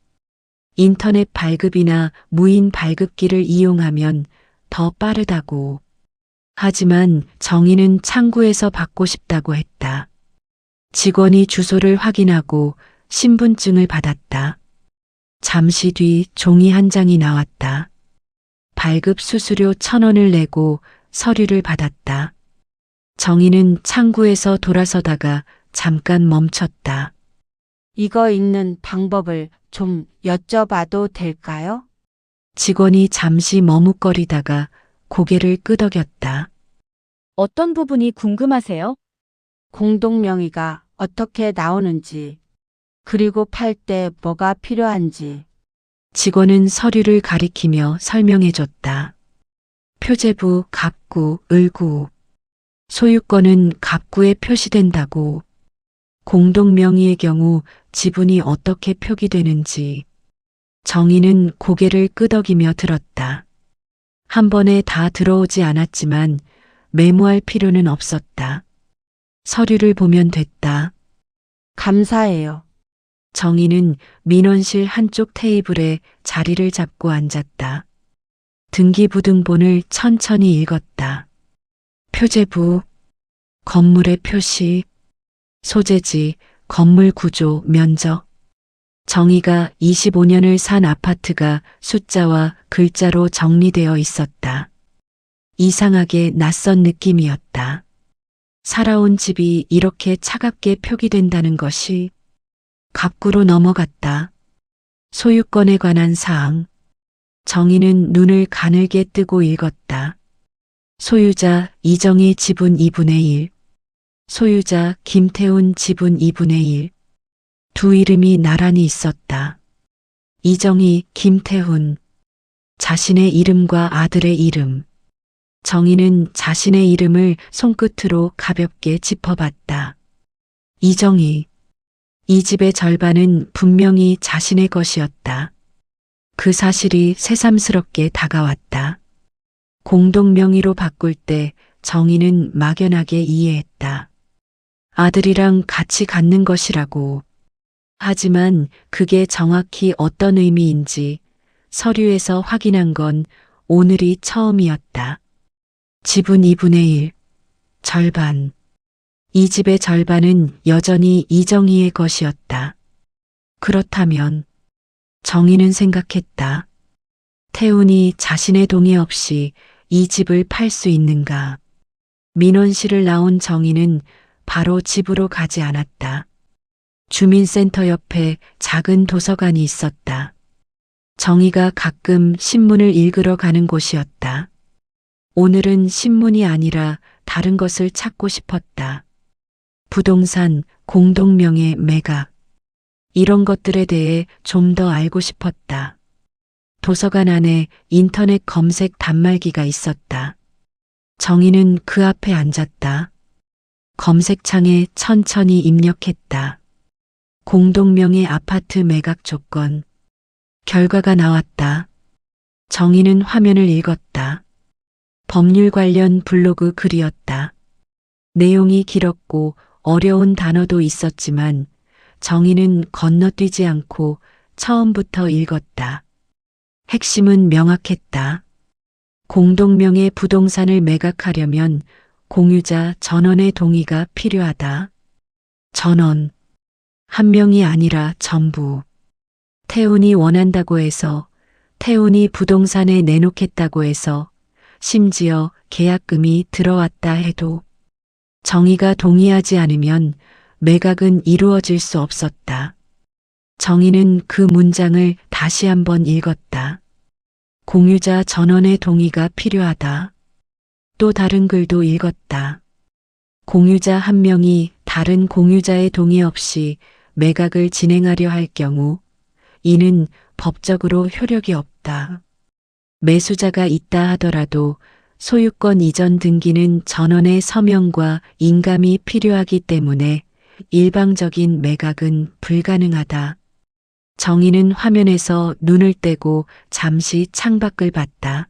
인터넷 발급이나 무인 발급기를 이용하면 더 빠르다고. 하지만 정희는 창구에서 받고 싶다고 했다. 직원이 주소를 확인하고 신분증을 받았다. 잠시 뒤 종이 한 장이 나왔다. 발급 수수료 1,000원을 내고 서류를 받았다. 정희는 창구에서 돌아서다가 잠깐 멈췄다. 이거 읽는 방법을 좀 여쭤봐도 될까요? 직원이 잠시 머뭇거리다가 고개를 끄덕였다. 어떤 부분이 궁금하세요? 공동명의가 어떻게 나오는지, 그리고 팔 때 뭐가 필요한지. 직원은 서류를 가리키며 설명해줬다. 표제부, 갑구, 을구. 소유권은 갑구에 표시된다고. 공동명의의 경우 지분이 어떻게 표기되는지. 정희는 고개를 끄덕이며 들었다. 한 번에 다 들어오지 않았지만 메모할 필요는 없었다. 서류를 보면 됐다. 감사해요. 정희는 민원실 한쪽 테이블에 자리를 잡고 앉았다. 등기부등본을 천천히 읽었다. 표제부, 건물의 표시, 소재지, 건물 구조, 면적. 정희가 25년을 산 아파트가 숫자와 글자로 정리되어 있었다. 이상하게 낯선 느낌이었다. 살아온 집이 이렇게 차갑게 표기된다는 것이. 갑구로 넘어갔다. 소유권에 관한 사항. 정희는 눈을 가늘게 뜨고 읽었다. 소유자 이정희 지분 2분의 1. 소유자 김태훈 지분 2분의 1. 두 이름이 나란히 있었다. 이정희, 김태훈. 자신의 이름과 아들의 이름. 정희는 자신의 이름을 손끝으로 가볍게 짚어봤다. 이정희. 이 집의 절반은 분명히 자신의 것이었다. 그 사실이 새삼스럽게 다가왔다. 공동명의로 바꿀 때 정희는 막연하게 이해했다. 아들이랑 같이 갖는 것이라고. 하지만 그게 정확히 어떤 의미인지 서류에서 확인한 건 오늘이 처음이었다. 지분 2분의 1, 절반. 이 집의 절반은 여전히 이정희의 것이었다. 그렇다면 정희는 생각했다. 태훈이 자신의 동의 없이 이 집을 팔 수 있는가? 민원실을 나온 정희는 바로 집으로 가지 않았다. 주민센터 옆에 작은 도서관이 있었다. 정희가 가끔 신문을 읽으러 가는 곳이었다. 오늘은 신문이 아니라 다른 것을 찾고 싶었다. 부동산, 공동명의 매각. 이런 것들에 대해 좀 더 알고 싶었다. 도서관 안에 인터넷 검색 단말기가 있었다. 정희는 그 앞에 앉았다. 검색창에 천천히 입력했다. 공동명의 아파트 매각 조건. 결과가 나왔다. 정희는 화면을 읽었다. 법률 관련 블로그 글이었다. 내용이 길었고 어려운 단어도 있었지만 정희는 건너뛰지 않고 처음부터 읽었다. 핵심은 명확했다. 공동명의 부동산을 매각하려면 공유자 전원의 동의가 필요하다. 전원. 한 명이 아니라 전부. 태훈이 원한다고 해서, 태훈이 부동산에 내놓겠다고 해서, 심지어 계약금이 들어왔다 해도 정희가 동의하지 않으면 매각은 이루어질 수 없었다. 정희는 그 문장을 다시 한번 읽었다. 공유자 전원의 동의가 필요하다. 또 다른 글도 읽었다. 공유자 한 명이 다른 공유자의 동의 없이 매각을 진행하려 할 경우 이는 법적으로 효력이 없다. 매수자가 있다 하더라도 소유권 이전 등기는 전원의 서명과 인감이 필요하기 때문에 일방적인 매각은 불가능하다. 정희는 화면에서 눈을 떼고 잠시 창밖을 봤다.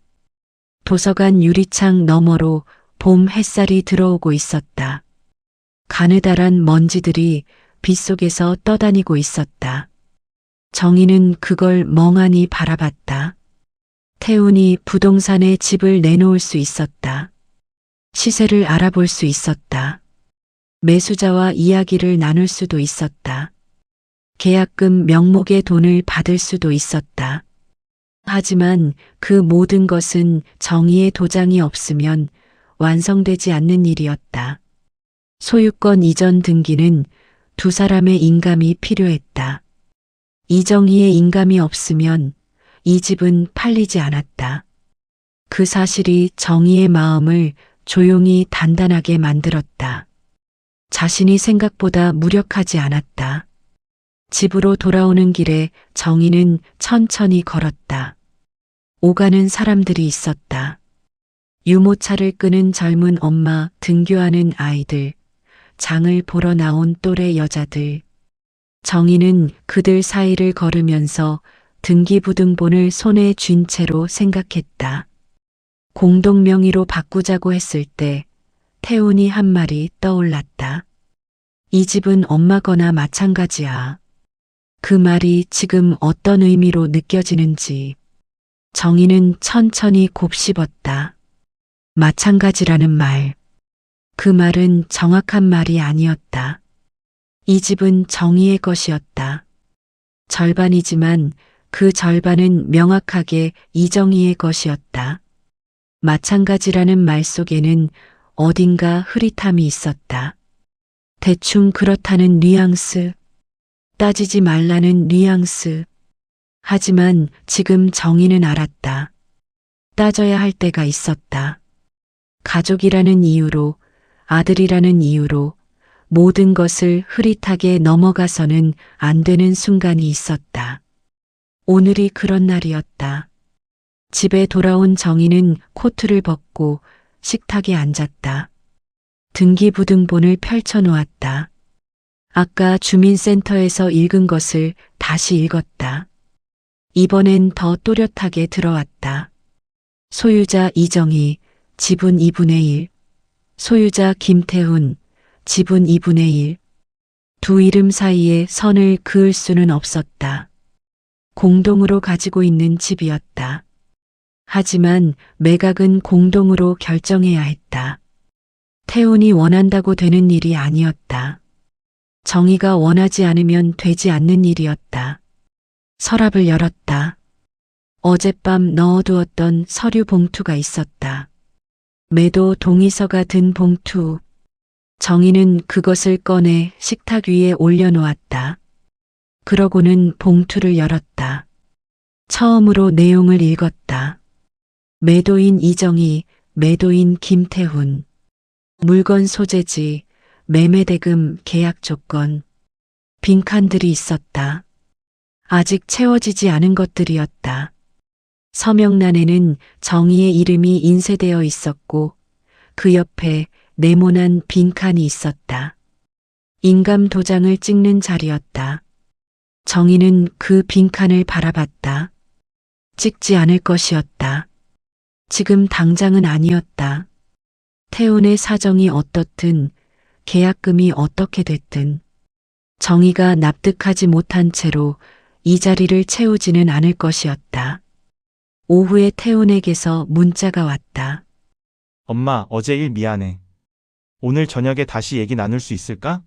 도서관 유리창 너머로 봄 햇살이 들어오고 있었다. 가느다란 먼지들이 빗속에서 떠다니고 있었다. 정희는 그걸 멍하니 바라봤다. 태훈이 부동산에 집을 내놓을 수 있었다. 시세를 알아볼 수 있었다. 매수자와 이야기를 나눌 수도 있었다. 계약금 명목의 돈을 받을 수도 있었다. 하지만 그 모든 것은 정의의 도장이 없으면 완성되지 않는 일이었다. 소유권 이전 등기는 두 사람의 인감이 필요했다. 이정희의 인감이 없으면 이 집은 팔리지 않았다. 그 사실이 정희의 마음을 조용히 단단하게 만들었다. 자신이 생각보다 무력하지 않았다. 집으로 돌아오는 길에 정희는 천천히 걸었다. 오가는 사람들이 있었다. 유모차를 끄는 젊은 엄마, 등교하는 아이들, 장을 보러 나온 또래 여자들. 정희는 그들 사이를 걸으면서 등기부등본을 손에 쥔 채로 생각했다. 공동명의로 바꾸자고 했을 때 태훈이 한 말이 떠올랐다. 이 집은 엄마거나 마찬가지야. 그 말이 지금 어떤 의미로 느껴지는지 정희는 천천히 곱씹었다. 마찬가지라는 말. 그 말은 정확한 말이 아니었다. 이 집은 정희의 것이었다. 절반이지만 그 절반은 명확하게 이정희의 것이었다. 마찬가지라는 말 속에는 어딘가 흐릿함이 있었다. 대충 그렇다는 뉘앙스, 따지지 말라는 뉘앙스. 하지만 지금 정희는 알았다. 따져야 할 때가 있었다. 가족이라는 이유로, 아들이라는 이유로 모든 것을 흐릿하게 넘어가서는 안 되는 순간이 있었다. 오늘이 그런 날이었다. 집에 돌아온 정희는 코트를 벗고 식탁에 앉았다. 등기부등본을 펼쳐놓았다. 아까 주민센터에서 읽은 것을 다시 읽었다. 이번엔 더 또렷하게 들어왔다. 소유자 이정희, 지분 2분의 1. 소유자 김태훈, 지분 2분의 1. 두 이름 사이에 선을 그을 수는 없었다. 공동으로 가지고 있는 집이었다. 하지만 매각은 공동으로 결정해야 했다. 태훈이 원한다고 되는 일이 아니었다. 정희가 원하지 않으면 되지 않는 일이었다. 서랍을 열었다. 어젯밤 넣어두었던 서류 봉투가 있었다. 매도 동의서가 든 봉투. 정희는 그것을 꺼내 식탁 위에 올려놓았다. 그러고는 봉투를 열었다. 처음으로 내용을 읽었다. 매도인 이정희, 매도인 김태훈. 물건 소재지, 매매대금, 계약 조건. 빈칸들이 있었다. 아직 채워지지 않은 것들이었다. 서명란에는 정희의 이름이 인쇄되어 있었고 그 옆에 네모난 빈칸이 있었다. 인감 도장을 찍는 자리였다. 정희는 그 빈칸을 바라봤다. 찍지 않을 것이었다. 지금 당장은 아니었다. 태훈의 사정이 어떻든 계약금이 어떻게 됐든 정희가 납득하지 못한 채로 이 자리를 채우지는 않을 것이었다. 오후에 태훈에게서 문자가 왔다. 엄마, 어제 일 미안해. 오늘 저녁에 다시 얘기 나눌 수 있을까?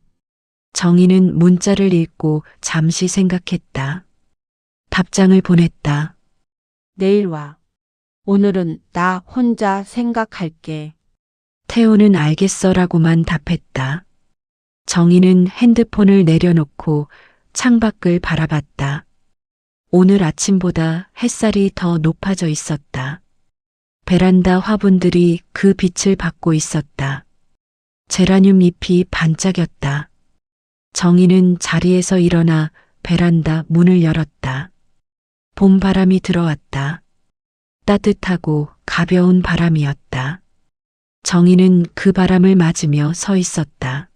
정희는 문자를 읽고 잠시 생각했다. 답장을 보냈다. 내일 와. 오늘은 나 혼자 생각할게. 태훈은 알겠어라고만 답했다. 정희는 핸드폰을 내려놓고 창밖을 바라봤다. 오늘 아침보다 햇살이 더 높아져 있었다. 베란다 화분들이 그 빛을 받고 있었다. 제라늄 잎이 반짝였다. 정희는 자리에서 일어나 베란다 문을 열었다. 봄바람이 들어왔다. 따뜻하고 가벼운 바람이었다. 정희는 그 바람을 맞으며 서 있었다.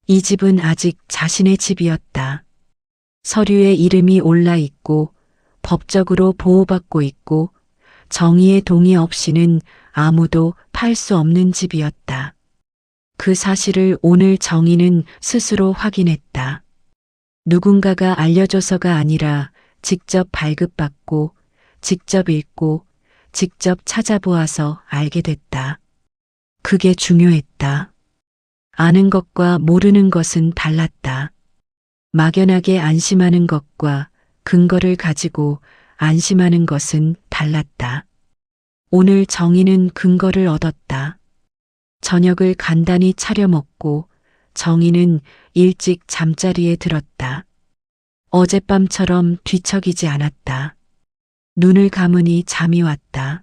이 집은 아직 자신의 집이었다. 서류에 이름이 올라 있고 법적으로 보호받고 있고 정희의 동의 없이는 아무도 팔 수 없는 집이었다. 그 사실을 오늘 정희는 스스로 확인했다. 누군가가 알려줘서가 아니라 직접 발급받고 직접 읽고 직접 찾아보아서 알게 됐다. 그게 중요했다. 아는 것과 모르는 것은 달랐다. 막연하게 안심하는 것과 근거를 가지고 안심하는 것은 달랐다. 오늘 정희는 근거를 얻었다. 저녁을 간단히 차려 먹고 정희는 일찍 잠자리에 들었다. 어젯밤처럼 뒤척이지 않았다. 눈을 감으니 잠이 왔다.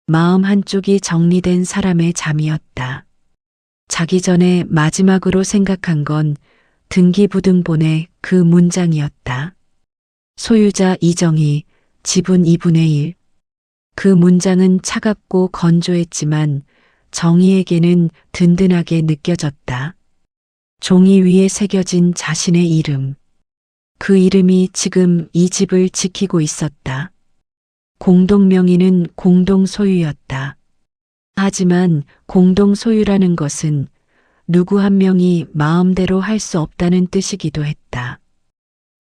마음 한쪽이 정리된 사람의 잠이었다. 자기 전에 마지막으로 생각한 건 등기부등본의 그 문장이었다. 소유자 이정희, 지분 2분의 1. 그 문장은 차갑고 건조했지만 정희에게는 든든하게 느껴졌다. 종이 위에 새겨진 자신의 이름. 그 이름이 지금 이 집을 지키고 있었다. 공동명의는 공동소유였다. 하지만 공동소유라는 것은 누구 한 명이 마음대로 할 수 없다는 뜻이기도 했다.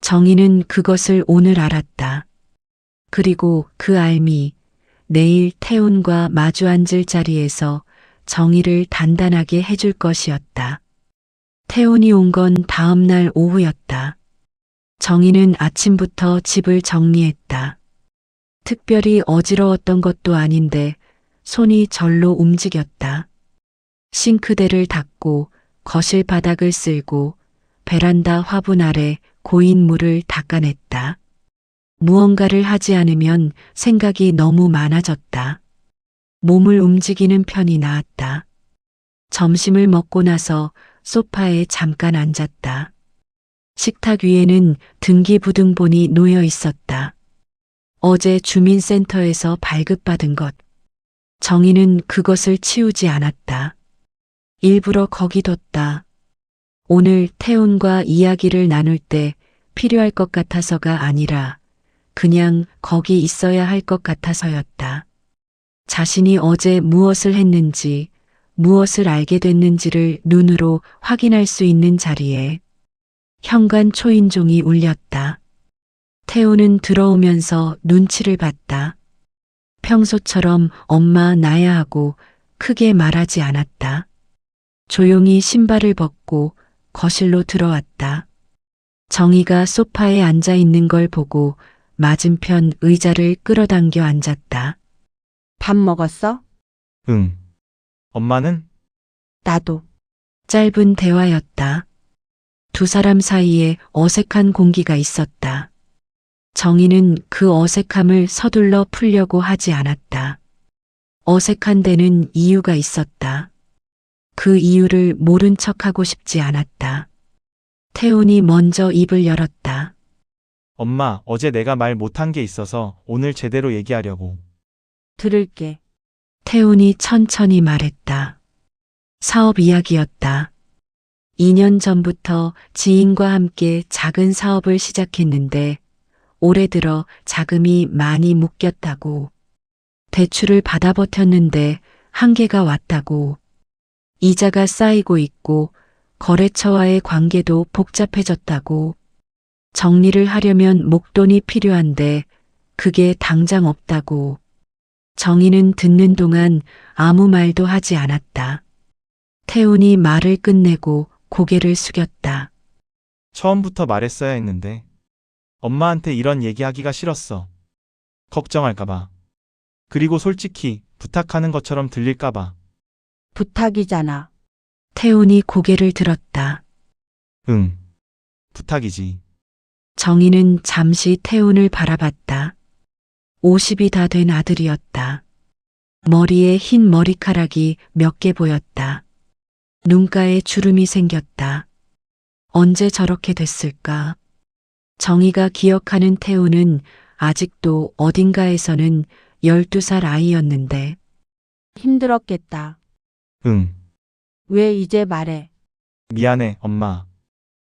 정희는 그것을 오늘 알았다. 그리고 그 알미, 내일 태훈과 마주 앉을 자리에서 정희를 단단하게 해줄 것이었다. 태훈이 온 건 다음 날 오후였다. 정희는 아침부터 집을 정리했다. 특별히 어지러웠던 것도 아닌데 손이 절로 움직였다. 싱크대를 닦고 거실 바닥을 쓸고 베란다 화분 아래 고인 물을 닦아냈다. 무언가를 하지 않으면 생각이 너무 많아졌다. 몸을 움직이는 편이 나았다. 점심을 먹고 나서 소파에 잠깐 앉았다. 식탁 위에는 등기부등본이 놓여 있었다. 어제 주민센터에서 발급받은 것. 정희는 그것을 치우지 않았다. 일부러 거기 뒀다. 오늘 태훈과 이야기를 나눌 때 필요할 것 같아서가 아니라 그냥 거기 있어야 할 것 같아서였다. 자신이 어제 무엇을 했는지, 무엇을 알게 됐는지를 눈으로 확인할 수 있는 자리에 현관 초인종이 울렸다. 태훈은 들어오면서 눈치를 봤다. 평소처럼 엄마 나야 하고 크게 말하지 않았다. 조용히 신발을 벗고 거실로 들어왔다. 정희가 소파에 앉아 있는 걸 보고 맞은편 의자를 끌어당겨 앉았다. 밥 먹었어? 응. 엄마는? 나도. 짧은 대화였다. 두 사람 사이에 어색한 공기가 있었다. 정희는 그 어색함을 서둘러 풀려고 하지 않았다. 어색한 데는 이유가 있었다. 그 이유를 모른 척하고 싶지 않았다. 태훈이 먼저 입을 열었다. 엄마, 어제 내가 말 못한 게 있어서 오늘 제대로 얘기하려고. 들을게. 태훈이 천천히 말했다. 사업 이야기였다. 2년 전부터 지인과 함께 작은 사업을 시작했는데 올해 들어 자금이 많이 묶였다고. 대출을 받아 버텼는데 한계가 왔다고. 이자가 쌓이고 있고 거래처와의 관계도 복잡해졌다고. 정리를 하려면 목돈이 필요한데 그게 당장 없다고. 정희는 듣는 동안 아무 말도 하지 않았다. 태훈이 말을 끝내고 고개를 숙였다. 처음부터 말했어야 했는데. 엄마한테 이런 얘기하기가 싫었어. 걱정할까봐. 그리고 솔직히 부탁하는 것처럼 들릴까봐. 부탁이잖아. 태훈이 고개를 들었다. 응. 부탁이지. 정희는 잠시 태훈을 바라봤다. 50이 다 된 아들이었다. 머리에 흰 머리카락이 몇 개 보였다. 눈가에 주름이 생겼다. 언제 저렇게 됐을까? 정희가 기억하는 태훈은 아직도 어딘가에서는 12살 아이였는데. 힘들었겠다. 응. 왜 이제 말해? 미안해, 엄마.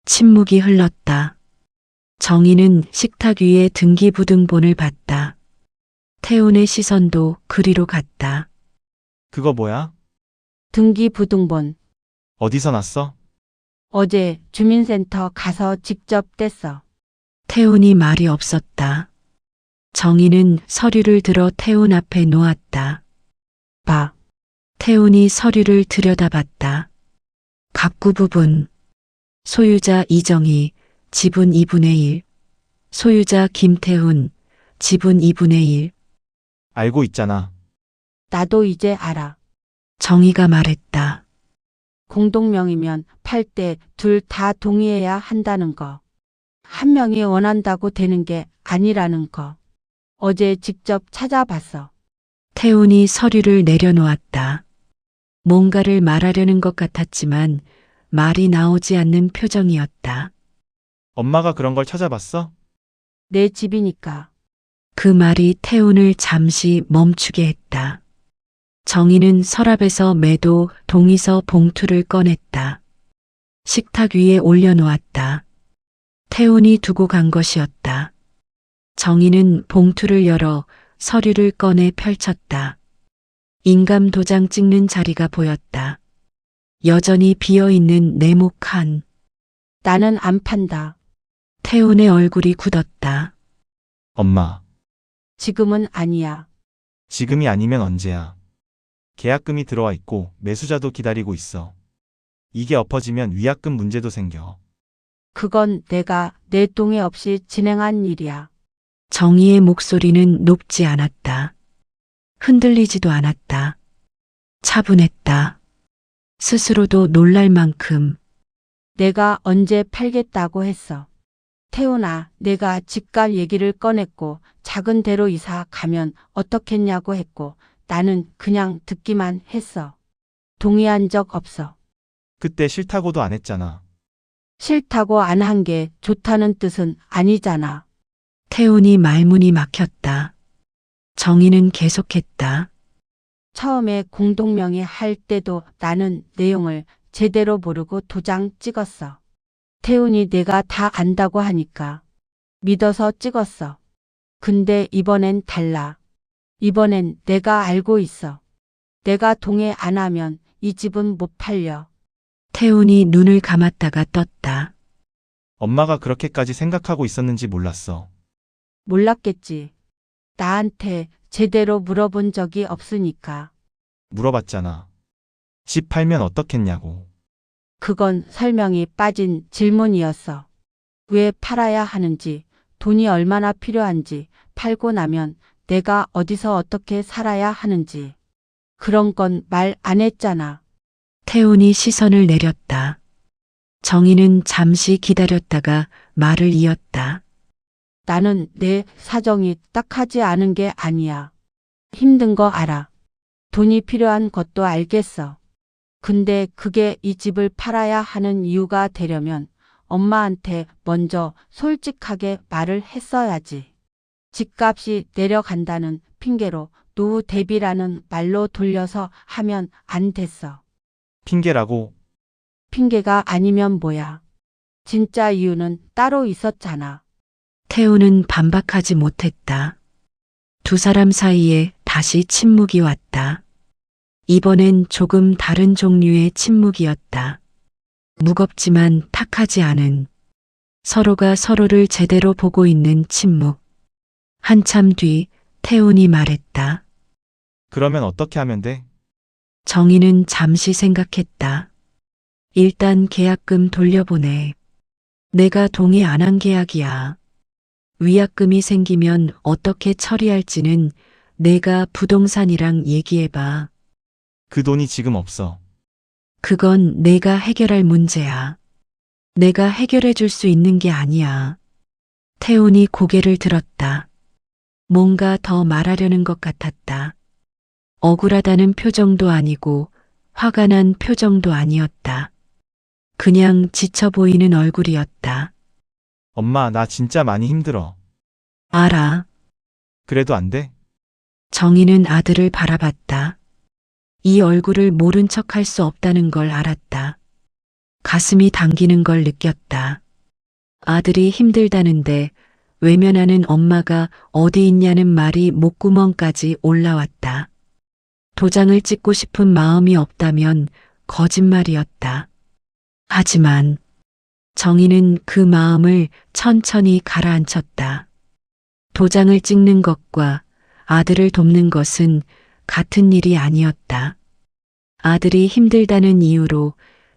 침묵이 흘렀다. 정희는 식탁 위에 등기부등본을 봤다. 태훈의 시선도 그리로 갔다. 그거 뭐야? 등기부등본. 어디서 났어? 어제 주민센터 가서 직접 뗐어. 태훈이 말이 없었다. 정희는 서류를 들어 태훈 앞에 놓았다. 봐. 태훈이 서류를 들여다봤다. 각구 부분. 소유자 이정희, 지분 2분의 1. 소유자 김태훈, 지분 2분의 1. 알고 있잖아. 나도 이제 알아. 정희가 말했다. 공동명의면 팔 때 둘 다 동의해야 한다는 거. 한 명이 원한다고 되는 게 아니라는 거. 어제 직접 찾아봤어. 태훈이 서류를 내려놓았다. 뭔가를 말하려는 것 같았지만 말이 나오지 않는 표정이었다. 엄마가 그런 걸 찾아봤어? 내 집이니까. 그 말이 태훈을 잠시 멈추게 했다. 정희는 서랍에서 매도 동의서 봉투를 꺼냈다. 식탁 위에 올려놓았다. 태훈이 두고 간 것이었다. 정희는 봉투를 열어 서류를 꺼내 펼쳤다. 인감 도장 찍는 자리가 보였다. 여전히 비어있는 네모 칸. 나는 안 판다. 태훈의 얼굴이 굳었다. 엄마. 지금은 아니야. 지금이 아니면 언제야? 계약금이 들어와 있고 매수자도 기다리고 있어. 이게 엎어지면 위약금 문제도 생겨. 그건 내가 내 동의 없이 진행한 일이야. 정희의 목소리는 높지 않았다. 흔들리지도 않았다. 차분했다. 스스로도 놀랄 만큼. 내가 언제 팔겠다고 했어. 태훈아, 내가 집값 얘기를 꺼냈고 작은 데로 이사 가면 어떻겠냐고 했고 나는 그냥 듣기만 했어. 동의한 적 없어. 그때 싫다고도 안 했잖아. 싫다고 안 한 게 좋다는 뜻은 아니잖아. 태훈이 말문이 막혔다. 정희는 계속했다. 처음에 공동명의 할 때도 나는 내용을 제대로 모르고 도장 찍었어. 태훈이 내가 다 안다고 하니까 믿어서 찍었어. 근데 이번엔 달라. 이번엔 내가 알고 있어. 내가 동의 안 하면 이 집은 못 팔려. 태훈이 눈을 감았다가 떴다. 엄마가 그렇게까지 생각하고 있었는지 몰랐어. 몰랐겠지. 나한테 제대로 물어본 적이 없으니까. 물어봤잖아. 집 팔면 어떻겠냐고. 그건 설명이 빠진 질문이었어. 왜 팔아야 하는지, 돈이 얼마나 필요한지, 팔고 나면 내가 어디서 어떻게 살아야 하는지. 그런 건 말 안 했잖아. 태훈이 시선을 내렸다. 정희는 잠시 기다렸다가 말을 이었다. 나는 내 사정이 딱하지 않은 게 아니야. 힘든 거 알아. 돈이 필요한 것도 알겠어. 근데 그게 이 집을 팔아야 하는 이유가 되려면 엄마한테 먼저 솔직하게 말을 했어야지. 집값이 내려간다는 핑계로 노후 대비라는 말로 돌려서 하면 안 됐어. 핑계라고. 핑계가 아니면 뭐야. 진짜 이유는 따로 있었잖아. 태훈은 반박하지 못했다. 두 사람 사이에 다시 침묵이 왔다. 이번엔 조금 다른 종류의 침묵이었다. 무겁지만 탁하지 않은, 서로가 서로를 제대로 보고 있는 침묵. 한참 뒤 태훈이 말했다. 그러면 어떻게 하면 돼? 정희는 잠시 생각했다. 일단 계약금 돌려보내. 내가 동의 안 한 계약이야. 위약금이 생기면 어떻게 처리할지는 내가 부동산이랑 얘기해봐. 그 돈이 지금 없어. 그건 내가 해결할 문제야. 내가 해결해 줄 수 있는 게 아니야. 태훈이 고개를 들었다. 뭔가 더 말하려는 것 같았다. 억울하다는 표정도 아니고 화가 난 표정도 아니었다. 그냥 지쳐 보이는 얼굴이었다. 엄마, 나 진짜 많이 힘들어. 알아. 그래도 안 돼? 정희는 아들을 바라봤다. 이 얼굴을 모른 척 할 수 없다는 걸 알았다. 가슴이 당기는 걸 느꼈다. 아들이 힘들다는데 외면하는 엄마가 어디 있냐는 말이 목구멍까지 올라왔다. 도장을 찍고 싶은 마음이 없다면 거짓말이었다. 하지만 정희는 그 마음을 천천히 가라앉혔다. 도장을 찍는 것과 아들을 돕는 것은 같은 일이 아니었다. 아들이 힘들다는 이유로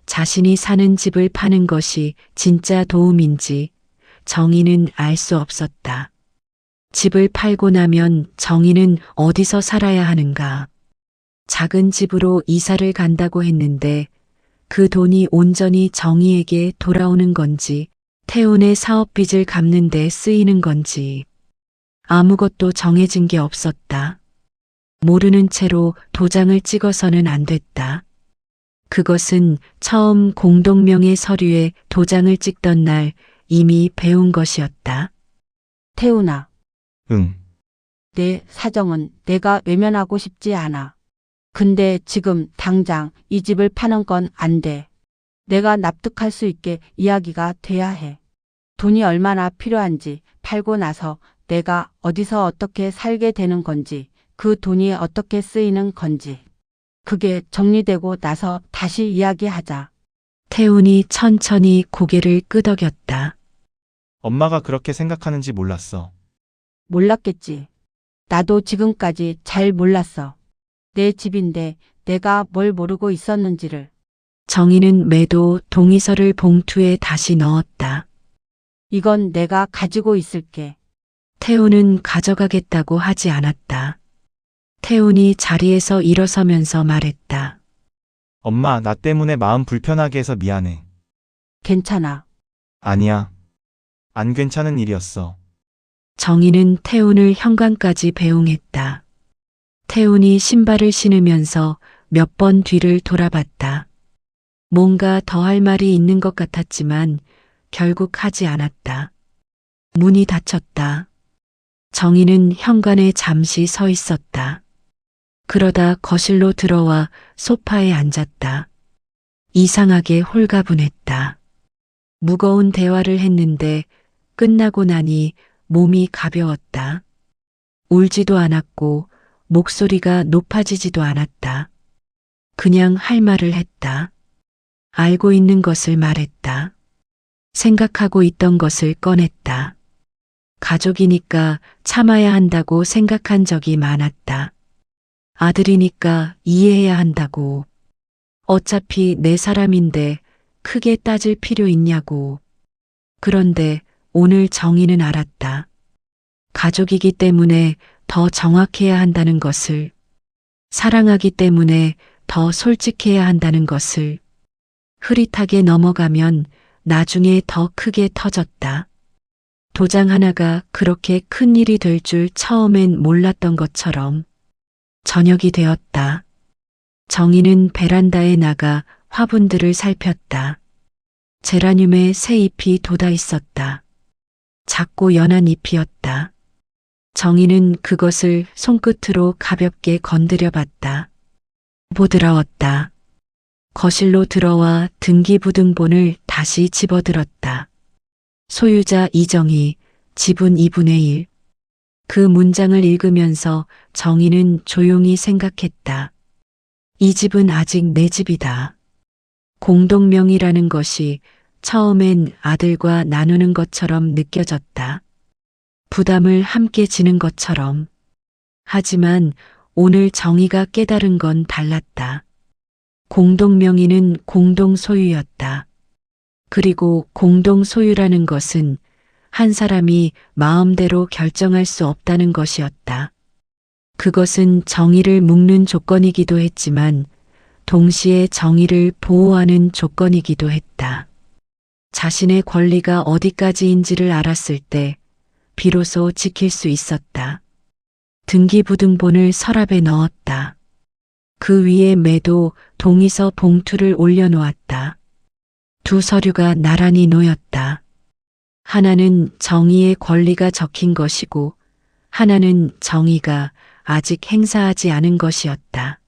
자신이 사는 집을 파는 것이 진짜 도움인지 정희는 알 수 없었다. 집을 팔고 나면 정희는 어디서 살아야 하는가? 작은 집으로 이사를 간다고 했는데 그 돈이 온전히 정희에게 돌아오는 건지 태훈의 사업빚을 갚는 데 쓰이는 건지 아무것도 정해진 게 없었다. 모르는 채로 도장을 찍어서는 안 됐다. 그것은 처음 공동명의 서류에 도장을 찍던 날 이미 배운 것이었다. 태훈아, 응. 내 사정은 내가 외면하고 싶지 않아. 근데 지금 당장 이 집을 파는 건 안 돼. 내가 납득할 수 있게 이야기가 돼야 해. 돈이 얼마나 필요한지, 팔고 나서 내가 어디서 어떻게 살게 되는 건지, 그 돈이 어떻게 쓰이는 건지. 그게 정리되고 나서 다시 이야기하자. 태훈이 천천히 고개를 끄덕였다. 엄마가 그렇게 생각하는지 몰랐어. 몰랐겠지. 나도 지금까지 잘 몰랐어. 내 집인데 내가 뭘 모르고 있었는지를. 정희는 매도 동의서를 봉투에 다시 넣었다. 이건 내가 가지고 있을게. 태훈은 가져가겠다고 하지 않았다. 태훈이 자리에서 일어서면서 말했다. 엄마, 나 때문에 마음 불편하게 해서 미안해. 괜찮아. 아니야. 안 괜찮은 일이었어. 정희는 태훈을 현관까지 배웅했다. 태훈이 신발을 신으면서 몇 번 뒤를 돌아봤다. 뭔가 더 할 말이 있는 것 같았지만 결국 하지 않았다. 문이 닫혔다. 정희는 현관에 잠시 서 있었다. 그러다 거실로 들어와 소파에 앉았다. 이상하게 홀가분했다. 무거운 대화를 했는데 끝나고 나니 몸이 가벼웠다. 울지도 않았고 목소리가 높아지지도 않았다. 그냥 할 말을 했다. 알고 있는 것을 말했다. 생각하고 있던 것을 꺼냈다. 가족이니까 참아야 한다고 생각한 적이 많았다. 아들이니까 이해해야 한다고. 어차피 내 사람인데 크게 따질 필요 있냐고. 그런데 오늘 정희는 알았다. 가족이기 때문에 더 정확해야 한다는 것을, 사랑하기 때문에 더 솔직해야 한다는 것을, 흐릿하게 넘어가면 나중에 더 크게 터졌다. 도장 하나가 그렇게 큰 일이 될 줄 처음엔 몰랐던 것처럼. 저녁이 되었다. 정희는 베란다에 나가 화분들을 살폈다. 제라늄에 새 잎이 돋아 있었다. 작고 연한 잎이었다. 정희는 그것을 손끝으로 가볍게 건드려 봤다. 보드라웠다. 거실로 들어와 등기부등본을 다시 집어들었다. 소유자 이정희, 지분 2분의 1. 그 문장을 읽으면서 정희는 조용히 생각했다. 이 집은 아직 내 집이다. 공동명의라는 것이 처음엔 아들과 나누는 것처럼 느껴졌다. 부담을 함께 지는 것처럼. 하지만 오늘 정희가 깨달은 건 달랐다. 공동명의는 공동소유였다. 그리고 공동소유라는 것은 한 사람이 마음대로 결정할 수 없다는 것이었다. 그것은 정의를 묶는 조건이기도 했지만 동시에 정의를 보호하는 조건이기도 했다. 자신의 권리가 어디까지인지를 알았을 때 비로소 지킬 수 있었다. 등기부등본을 서랍에 넣었다. 그 위에 매도 동의서 봉투를 올려놓았다. 두 서류가 나란히 놓였다. 하나는 정의의 권리가 적힌 것이고 하나는 정의가 아직 행사하지 않은 것이었다.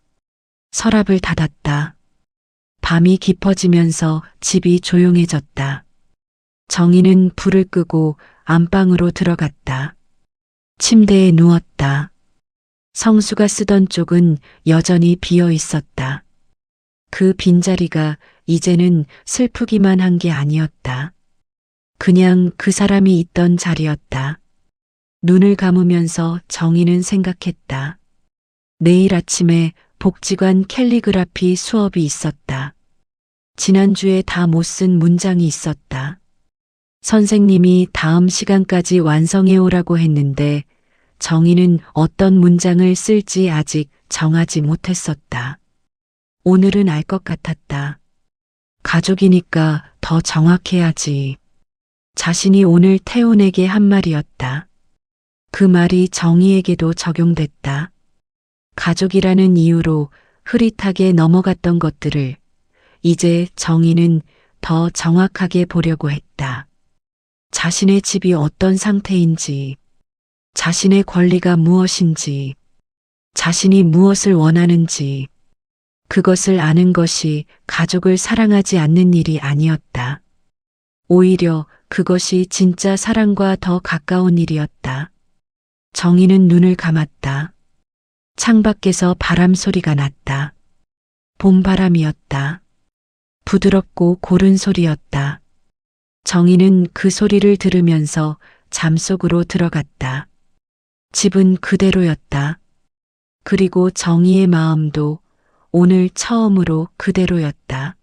서랍을 닫았다. 밤이 깊어지면서 집이 조용해졌다. 정희는 불을 끄고 안방으로 들어갔다. 침대에 누웠다. 성수가 쓰던 쪽은 여전히 비어 있었다. 그 빈자리가 이제는 슬프기만 한 게 아니었다. 그냥 그 사람이 있던 자리였다. 눈을 감으면서 정희는 생각했다. 내일 아침에 복지관 캘리그라피 수업이 있었다. 지난주에 다 못 쓴 문장이 있었다. 선생님이 다음 시간까지 완성해 오라고 했는데 정희는 어떤 문장을 쓸지 아직 정하지 못했었다. 오늘은 알 것 같았다. 가족이니까 더 정확해야지. 자신이 오늘 태훈에게 한 말이었다. 그 말이 정희에게도 적용됐다. 가족이라는 이유로 흐릿하게 넘어갔던 것들을 이제 정희는 더 정확하게 보려고 했다. 자신의 집이 어떤 상태인지, 자신의 권리가 무엇인지, 자신이 무엇을 원하는지, 그것을 아는 것이 가족을 사랑하지 않는 일이 아니었다. 오히려 그것이 진짜 사랑과 더 가까운 일이었다. 정희는 눈을 감았다. 창밖에서 바람 소리가 났다. 봄바람이었다. 부드럽고 고른 소리였다. 정희는 그 소리를 들으면서 잠속으로 들어갔다. 집은 그대로였다. 그리고 정희의 마음도 오늘 처음으로 그대로였다.